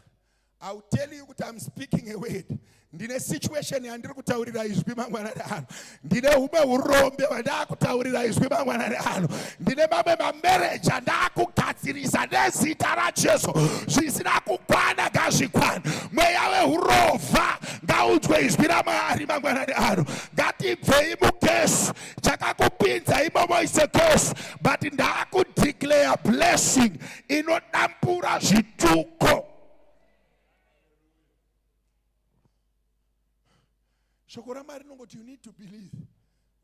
I will tell you that I'm speaking a word. Ndine situation yandiri kutaurira izwi mangwanani ano. Ndine umwe urombe wandakutaurira izwi mangwanani ano. Ndine mamwe mamarriage andakugadzirisa nezita raJesu. Zvisina kukwana ngazvikwana. Mweya weurova ngaudzwe izwi raMwari mangwanani ano. Ngatibvei mukesi chakakupinza imomo isekesi. But ndakudeclare blessing inodambura zvituko. Shoko raMwari rinongoti you need to believe.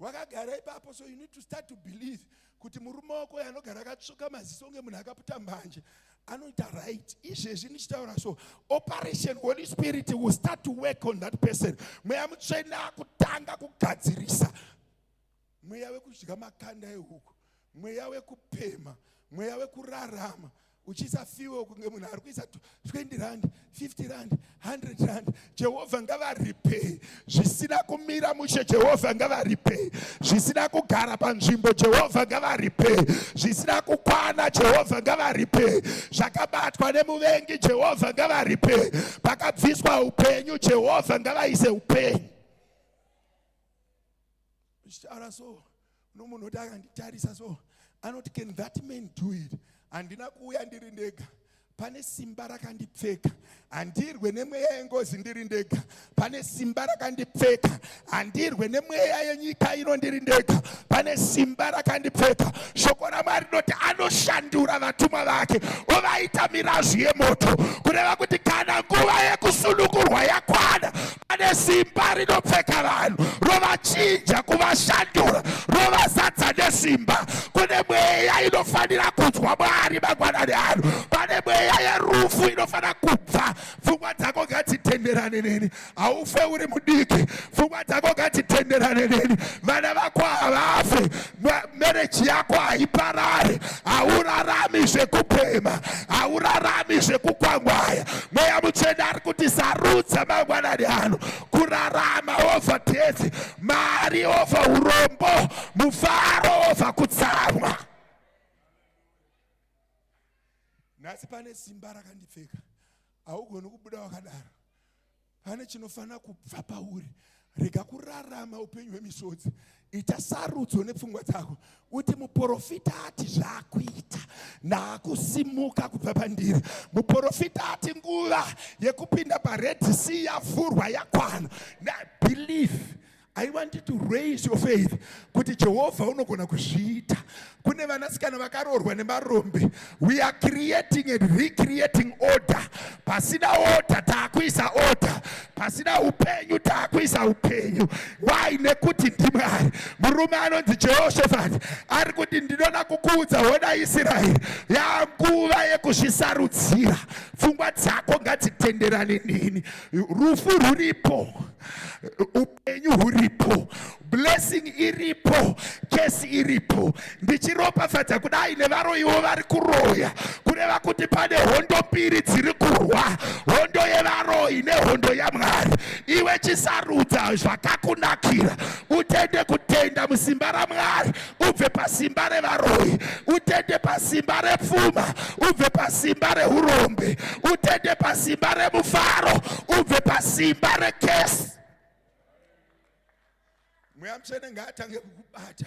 wakagara ipapo. So you need to start to believe kuti murume wako anogara akatsvuka maziso unge munhu akaputa mbanje anoita right. Izvezvi nichitaura so Operation Holy Spirit will start to work on that person. Mweya mutsvene akutanga kugadzirisa, mweya wekudya makanda ehuku, mweya wekupema, mweya wekurarama, uchiisa fiwo kunge munhu ari kuisa 20 rand, 50 rand, 100 rand. Jehovha ngavaripei zvisina kumira mushe. Jehovha ngavaripei zvisina kugara panzvimbo. Jehovha ngavaripei zvisina kukwana. Jehovha ngavaripei zvakabatwa nemuvengi. Jehovha ngavaripei pakabviswa upenyu. Jehovha ngavaise upenyu. Zvichitaura so nomunhu oti akanditarisa so anoti, can that man do it? Handina kuuya ndiri ndega, pane simba rakandipfeka. Handirwe nemweya yengozi ndiri ndega, pane simba rakandipfeka. Handirwe nemweya yenyika ino ndiri ndega, pane simba rakandipfeka. Shoko raMwari rinoti anoshandura vatumwa vake ovaita mirazvi yemoto, kureva kuti kana nguva yekusunungurwa yakwana, pane simba rinopfeka vanhu rovachinja kuvashandura, rovazadza nesimba. Kune mweya inofanira kunzwa Mwari mangwanani ano. Pane mweya yerufu inofanira kubva. Pfungwa dzako ngadzitenderane neni. Haufe uri mudiki. Pfungwa dzako ngadzitenderane neni. Vana vako havafe. Mereji yako haiparare. Haurarami zvekupema, haurarami zvekukwangwaya. Mweya mutsvene ari kuti sarudza mangwanani ano kurarama over death, mari over urombo, mufaro over kutsamwa. Nhasi pane simba rakandipfeka, haugoni kubuda wakadaro. Pane chinofanira kubva pauri. Rega kurarama upenyu hwemisodzi. Ita sarudzo nepfungwa dzako. Uti muprofita ati zvaakuita naakusimuka kubva pandiri. Muprofita ati nguva yekupinda paRed Sea yavhurwa yakwana. Believe. I want you to raise your faith kuti Jehovha unogona kuzviita. Kune vanasikana vakaroorwa nemarombe. We are creating and recreating order. Pasina order taakuisa order. Pasina upenyu taakuisa upenyu. Why? Nekuti ndimwari. Murume anonzi Jehoshaphat ari kuti ndinoda kukuudza hoda Israeri. Yanguva yekuzvisarudzira. Pfungwa dzako ngadzitenderane neni. Rufu ruripo, upenyu huripo, blessing iripo, kesi iripo. Ndichiropafadza kudai nevaroyiwo vari kuroya, kureva kuti pane hondo mbiri dziri kurwa, hondo yevaroyi nehondo yaMwari. Iwe chisarudza zvakakunakira. Utende kutenda musimba raMwari, ubve pasimba revaroyi. Utende pasimba repfuma, ubve pasimba reurombe. Utende pasimba remufaro, ubve pasimba rekesi. Mweya mutsvene ngaatange kukubata.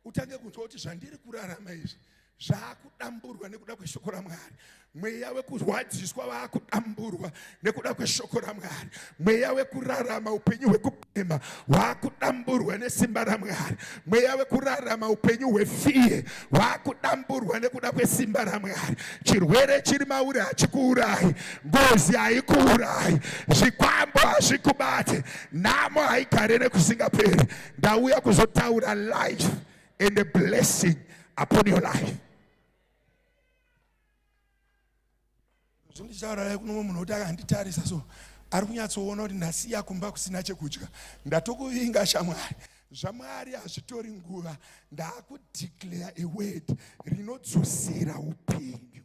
Utange kunzwa kuti zvandiri kurarama izvi zvakudamburwa nekuda kweshoko raMwari. Mweya wekurwadziswa wakudamburwa nekuda kweshoko raMwari. Mweya wekurarama upenyu hwekupema wakudamburwa nesimba raMwari. Mweya wekurarama upenyu hwefiye wakudamburwa nekuda kwesimba raMwari. Chirwere chiri mauri hachikuurayi, ngozi haikuurayi, zvikwambo hazvikubate, nhamo haigare nekusingaperi. Ndauya kuzotaura life and a blessing upon your life. Zvinditaura kuno munhu kuti akanditarisa so ari kunyatsoona kuti ndasiya kumba kusina chekudya. Ndatokuvinga shamwari. ZvaMwari hazvitori nguva. Ndakudeclare a word rinodzosera upenyu.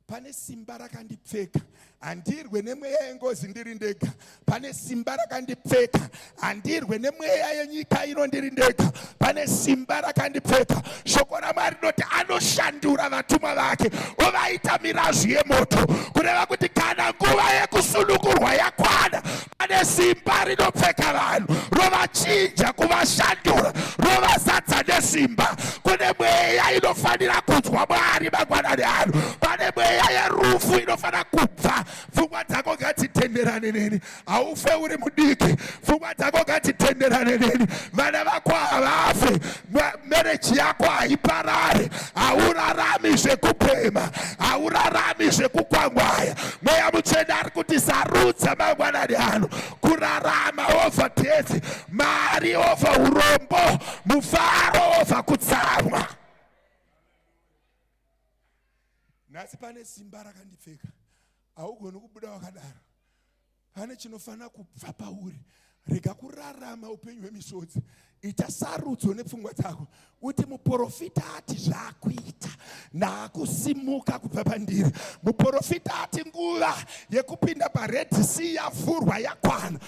Pane simba rakandipfeka. Handirwe nemweya yengozi ndiri ndega. Pane simba rakandipfeka. Handirwe nemweya yenyika ino ndiri ndega. Pane simba rakandipfeka. Shoko raMwari rinoti anoshandura vatumwa vake ovaita mirazvi yemoto, kureva kuti kana nguva yekusunungurwa yakwana, pane simba rinopfeka vanhu rovachinja kuvashandura, rovazadza nesimba. Kune mweya inofanira kunzwa Mwari mangwanani ano. Pane mweya yerufu inofanira kubva. Pfungwa dzako ngadzitenderane. ngazvitenderane neni. Haufe uri mudiki, pfungwa dzako ngadzitenderane neni. Vana vako havafe, mereji yako haiparare. Haurarami zvekupema, haurarami zvekukwangwaya. Mweya Mutsvene ari kuti sarudza mangwanani ano kurarama over death, mari over urombo, mufaro over kutsamwa. Nhasi pane simba rakandipfeka, haugoni kubuda wakadaro. Pane chinofanira kubva pauri. Rega kurarama upenyu hwemisodzi. Ita sarudzo nepfungwa dzako. Uti muprofita ati zvakuita naakusimuka kubva pandiri. Muprofita ati nguva yekupinda paRed Sea yavhurwa yakwana.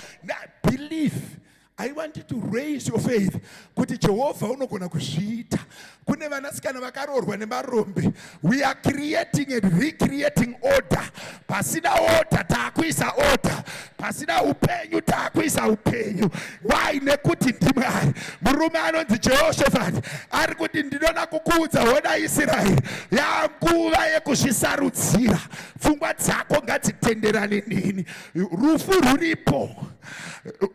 Believe. I want you to raise your faith kuti Jehovah unogona kuzviita. Kune vanasikana vakarorwa nemarombe. We are creating and recreating order. Pasina order taakuisa order. Pasina upenyu taakuisa upenyu. Why? Nekuti ndimwari. Murume anonzi Jehoshaphat ari kuti ndinoda kukuudza hoda Israeri. Yanguva yekuzvisarudzira. Pfungwa dzako ngadzitenderane neni. Rufu ruripo,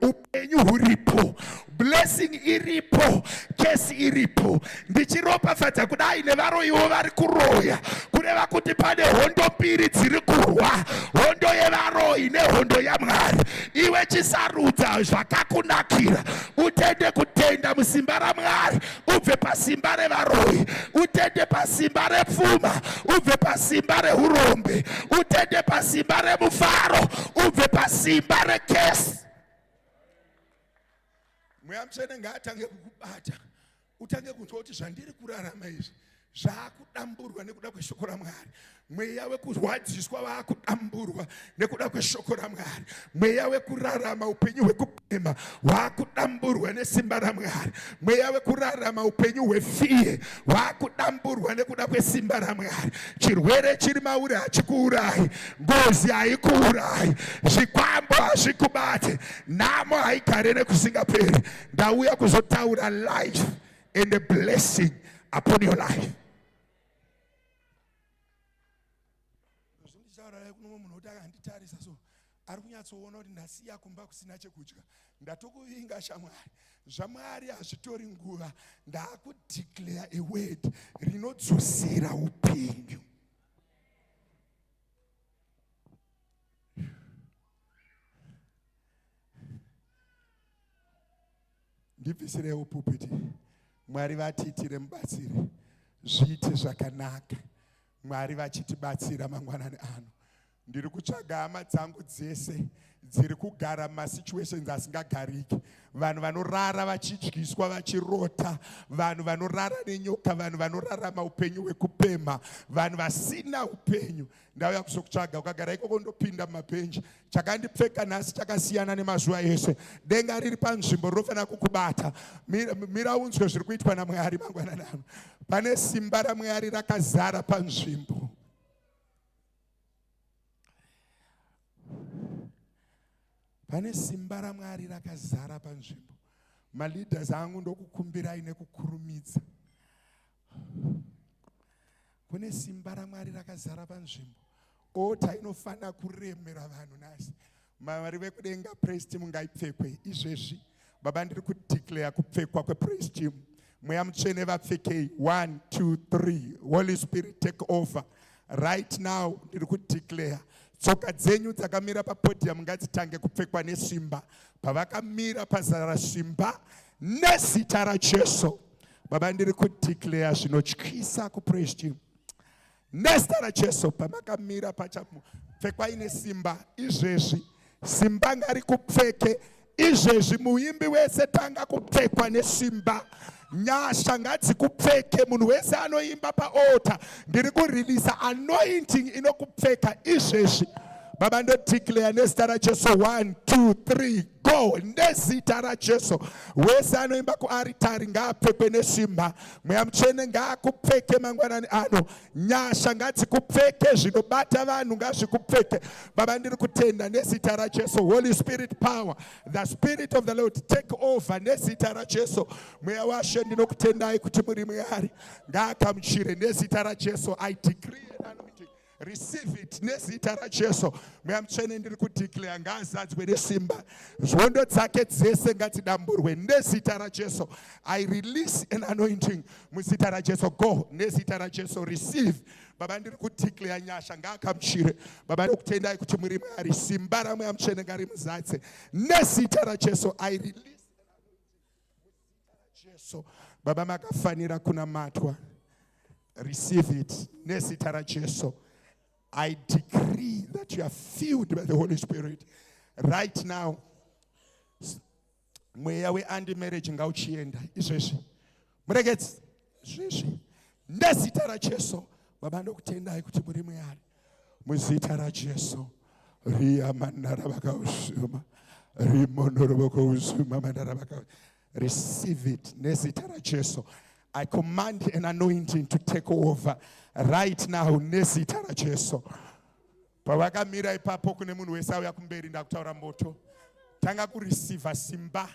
upenyu huripo, blessing iripo, kesi iripo. Ndichiropafadza kudai nevaroyiwo vari kuroya kureva kuti pane hondo mbiri dziri kurwa, hondo yevaroyi nehondo yaMwari. Iwe chisarudza zvakakunakira, utende kutenda musimba raMwari, ubve pasimba revaroyi, utende pasimba repfuma, ubve pasimba reurombe, utende pasimba remufaro, ubve pasimba rekesi. Mweya Mutsvene ngaatange kukubata, utange kunzwa kuti zvandiri kurarama izvi zvakudamburwa nekuda kweshoko raMwari. Mweya wekurwadziswa wakudamburwa nekuda kweshoko raMwari. Mweya wekurarama upenyu hwekupema wakudamburwa nesimba raMwari. Mweya wekurarama upenyu hwefiye wakudamburwa nekuda kwesimba raMwari. Chirwere chiri mauri hachikuurayi, ngozi haikuurayi, zvikwambo hazvikubate, nhamo haigare nekusingaperi. Ndauya kuzotaura life and a blessing upon your life. Anditarisa so ari kunyatsoona kuti ndasiya kumba kusina chekudya, ndatokuvinga shamwari. Zvamwari hazvitori nguva, ndakudeclare a word rinodzosera upenyu. Ndibvisirewo pulpiti. Mwari vatitire mubatsiri, zviite zvakanaka. Mwari vachitibatsira mangwanani ano. Ndiri kutsvaga hama dzangu dzese dziri kugara masituations asingagariki. Vanhu vanorara vachidyiswa vachirota, vanhu vanorara nenyoka, vanhu vanorarama upenyu hwekupema, vanhu vasina upenyu. Ndauya kuzokutsvaga, ukagara ikoko ndopinda mumabhenji. Chakandipfeka nhasi chakasiyana nemazuva ese. Denga riri panzvimbo rinofanira kukubata. Mira unzwe zviri kuitwa naMwari mangwanani ano. Pane simba raMwari rakazara panzvimbo. Pane simba raMwari rakazara panzvimbo. Maleaders angu ndokukumbirai nekukurumidza. Kune simba raMwari rakazara panzvimbo. Ota inofana kuremera vanhu nhasi. Mwari vekudenga praise team ngaipfekwe izvezvi. Baba ndiri kudeclare kupfekwa kwepraise team. Mweya Mutsvene vapfekei. 1 2 3. Holy Spirit take over. Right now ndiri kudeclare tsoka dzenyu dzakamira papodium ngadzitange kupfekwa nesimba. Pavakamira pazara simba nezita raJesu. Baba ndiri kudeclare zvinotyisa kupraise team. Nezita raJesu pamakamira pachapfekwa nesimba izvezvi. Simba ngarikupfeke izvezvi. Muimbi wese tanga kupfekwa nesimba. Nyasha ngadzikupfeke munhu wese anoimba paota. Ndiri kureleasa anointing inokupfeka izvezvi. Baba ndodeclare nezita raJesu. 1 2 3 go. Nezita raJesu wese anoimba kuaritari ngaapfekwe nesimba. Mweya Mutsvene ngaakupfeke mangwanani ano. Nyasha ngadzikupfeke, zvinobata vanhu ngazvikupfeke. Baba ndiri kutenda nezita raJesu. Holy Spirit power, the Spirit of the Lord take over nezita raJesu. Mweya waShe ndinokutendai kuti muri Mwari. Ngaakamuchire nezita raJesu. I decree and anointing Receive it. Nezita raJesu. Muyamtshene ndiri kudeclare ngazadzwe nesimba. Zvondo dzake dzese ngatidamburwe nezita raJesu. I release an anointing muzita raJesu. Go nezita raJesu. Receive. Baba ndiri kudeclare nyasha ngaakamshire. Baba ndikutendai kuti muri Mwari. Simba ramuyamtshene ngarimuzadze nezita raJesu. I release Jesu. Baba makafanira kunamatwa. Receive it. Nezita raJesu. I decree that you are filled by the Holy Spirit right now. Mweya we-anti-marriage ngauchienda izvezvi. Muregetsi izvezvi. Nezita raJesu. Baba ndokutendai kuti muri Mwari. Muzita raJesu. Riya mandara vakausuma. Rimondo rovokousuma mandara vakausuma. Receive it. Nezita raJesu. I command an anointing to take over right now. Nezita raJesu. Pavakamira ipapo kune munhu wese auya kumberi ndakutaura moto. Tanga kureceive simba.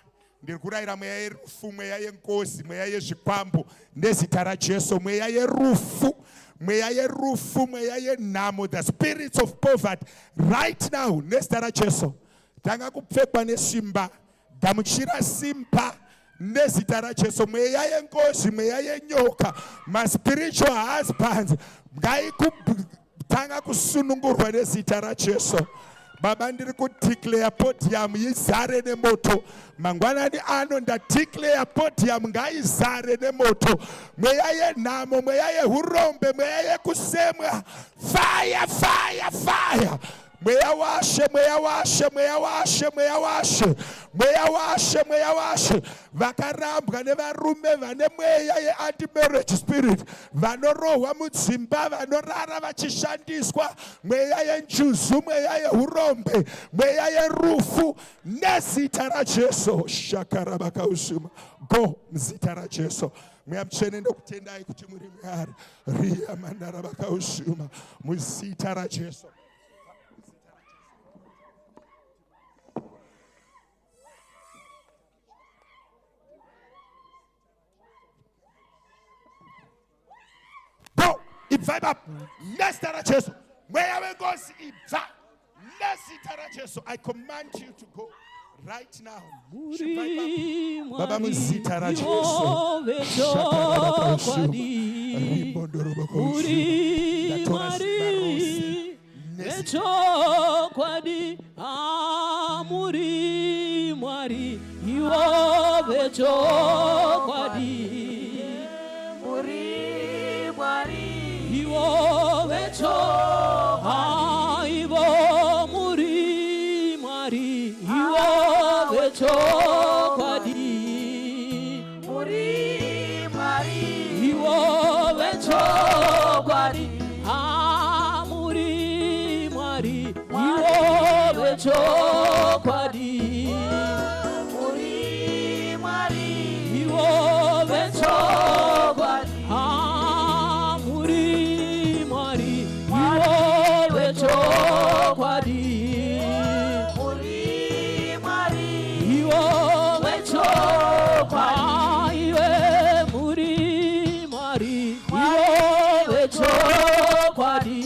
Ndiri kurayira mweya yerufu, mweya yenkosi, mweya yezvikwambo nezita raJesu. Mweya yerufu, mweya yerufu, mweya yenhamo, the spirits of poverty right now nezita raJesu. Tanga kupfekwa nesimba. Gamuchira simba. Nezita raJesu. Mweya yenkosi, mweya yenyoka, my spiritual husbands ngaikutanga kusunungurwa nezita raJesu. Baba ndiri kudeclare podium izare nemoto. Mangwanani ano ndadeclare podium ngaizare nemoto. Mweya yenhamo, mweya yehurombe, mweya yekusemwa. Fire, fire, fire. Mweya washe, mweya washe, mweya washe, mweya washe, mweya washe, mweya washe. Vakarambwa nevarume vane mweya ye-anti-marriage spirit, vanorohwa mudzimba, vanorara vachishandiswa, mweya yenjuzu, mweya yehurombe, mweya yerufu, nezita raJesu. Shakara vakausuma. Go muzita raJesu. Muyamtshene ndokutendai kuti muri Mwari. Riya mandara vakausuma muzita raJesu. Go, vibe up. Nezita raJesu. Mweya wenkosi ibva. Nezita raJesu. I command you to go right now. Baba muzita raJesu.
Vechokwadi amuri Mwari iwo vechokwadi muri Mwari iwo vecho iwo muri Mwari iwo vechokwadi muri Mwari iwo vechokwadi chokwadi muri Mwari iwo vechokwadi muri Mwari iwo vechokwadi muri Mwari iwo vechokwadi iwe muri Mwari iwo vechokwadi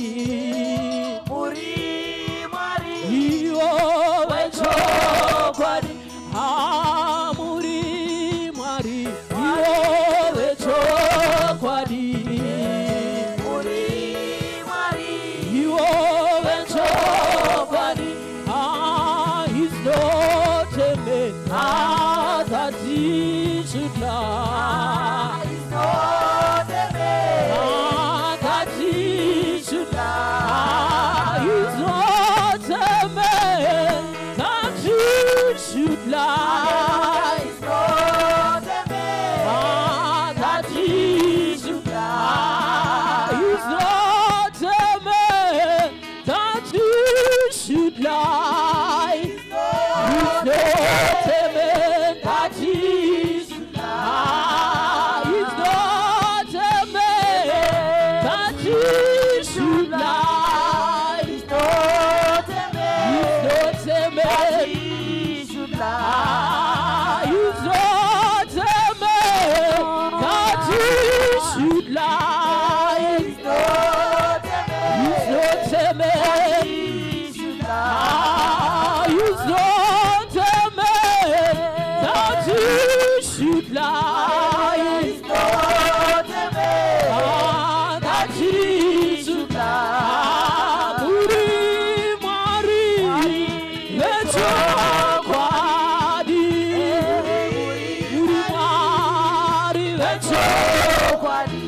wechokwadi.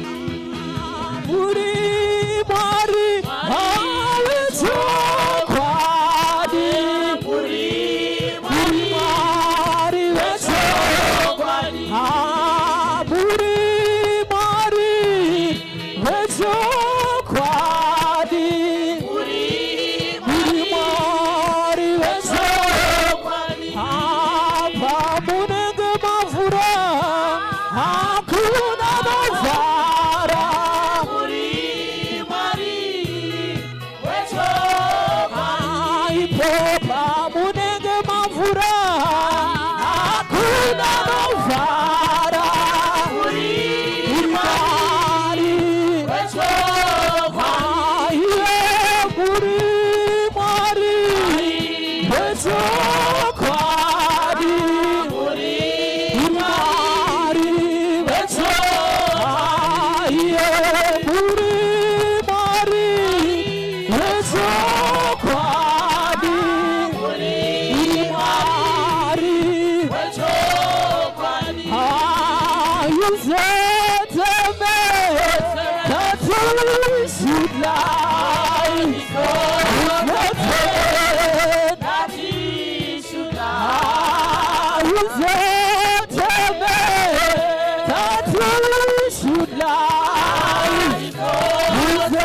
Muri Mwari wechokwadi. Muri Mwari wechokwadi. Muri Mwari wechokwadi. Muri Mwari wechokwadi. Pamunenge mavura hakuna mavara. Muri Mwari wechokwadi. Ipo pamunenge mavura hakuna mavara. Muri Mwari wechokwadi. Muri Mwari wechokwadi. Muri Mwari wechokwadi. Muri Mwari wechokwadi. Muri Mwari wechokwadi. Yuzeteme that we should lie. Yuzeteme that we should lie. Yuzeteme that we should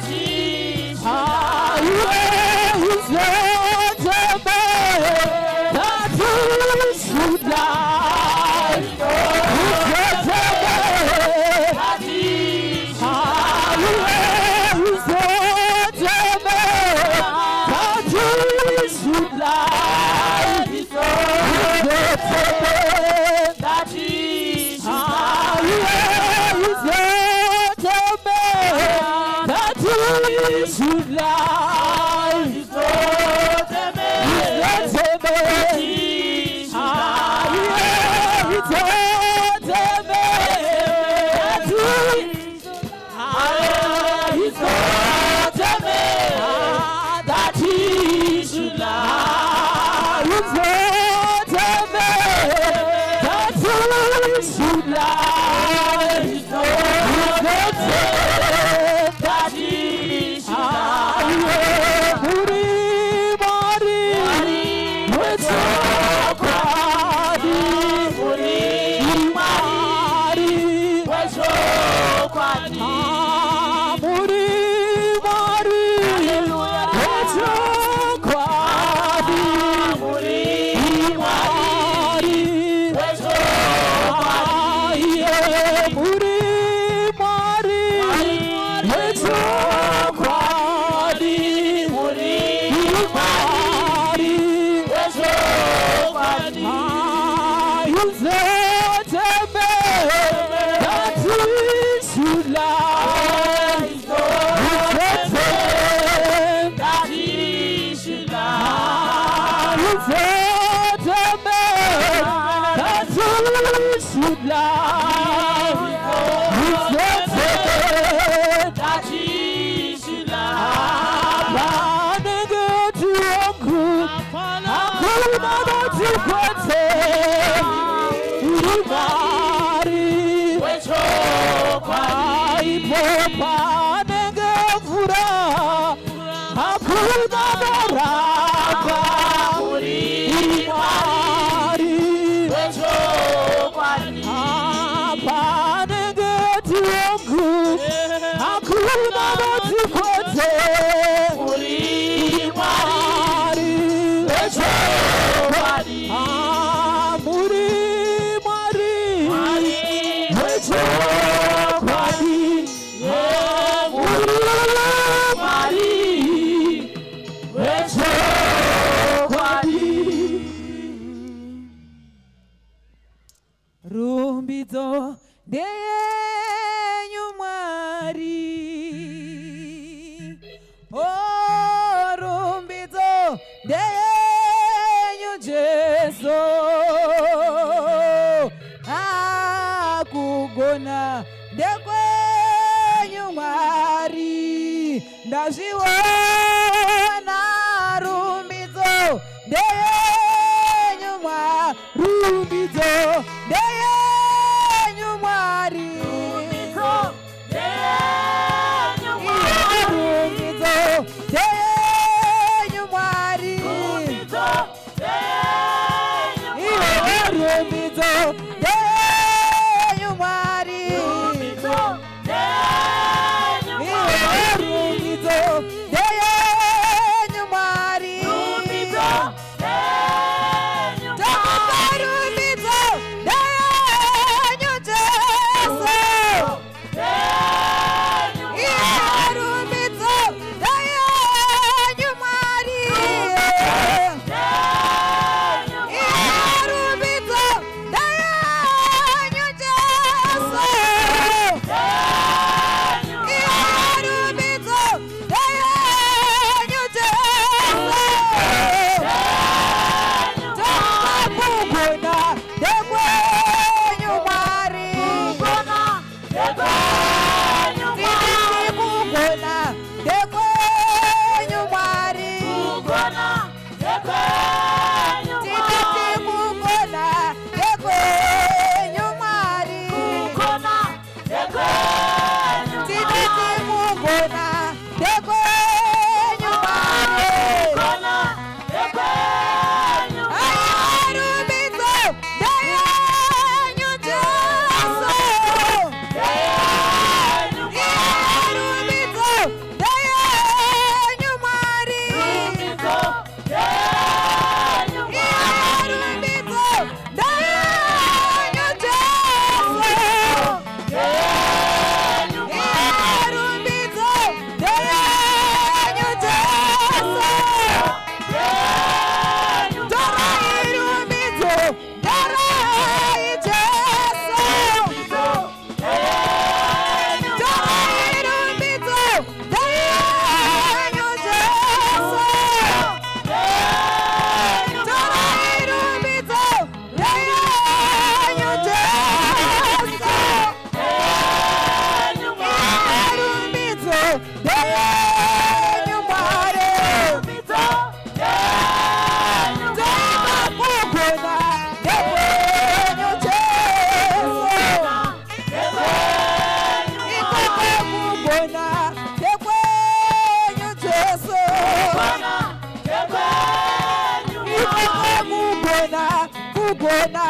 lie. Yuzeteme that we should lie. Yuzeteme that we should lie. Should lie. Rumbidzo ndeyenyu Mwari, oh rumbidzo ndeyenyu Jesu, akugona ndekwenyu Mwari, ndazviona rumbidzo ndeyenyu Mwari, rumbidzo ndeyenyu Kugona